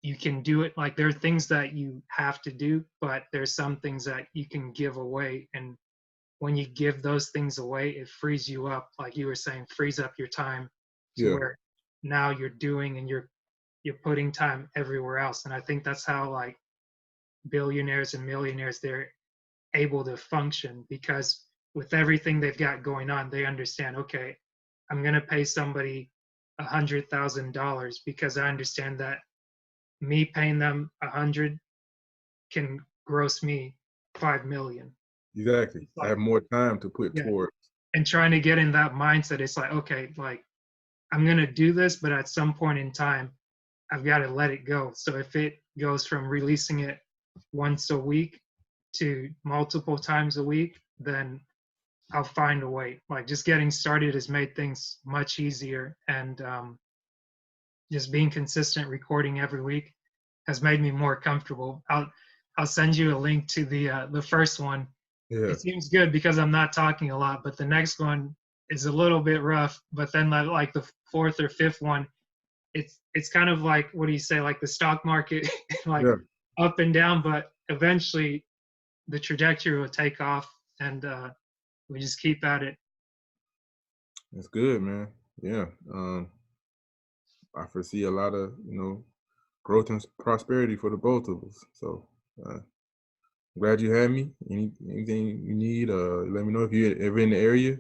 you can do it. Like there are things that you have to do, but there's some things that you can give away. And when you give those things away, it frees you up, like you were saying, frees up your time to Yeah. where now you're doing and you're putting time everywhere else. And I think that's how like billionaires and millionaires they're able to function because with everything they've got going on, they understand, okay, I'm gonna pay somebody $100,000 because I understand that me paying them 100 can gross me 5 million. Exactly. It's I like, have more time to put yeah, towards. and trying to get in that mindset, it's like, okay, like I'm gonna do this, but at some point in time, I've got to let it go. So if it goes from releasing it once a week to multiple times a week, then I'll find a way. Like just getting started has made things much easier, and just being consistent, recording every week, has made me more comfortable. I'll send you a link to the first one. Yeah. It seems good because I'm not talking a lot, but the next one is a little bit rough. But then like the fourth or fifth one, it's kind of like what do you say, like the stock market, like Yeah. up and down, but eventually the trajectory will take off, and we just keep at it That's good, man. Yeah. I foresee a lot of, growth and prosperity for the both of us. So uh, glad you had me. Anything you need, let me know if you're ever in the area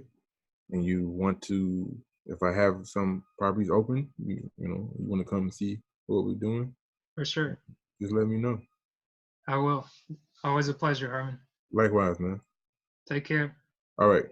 and you want to. If I have some properties open, you want to come and see what we're doing, for sure. just let me know. I will. Always a pleasure, Herman. Likewise, man. Take care. All right.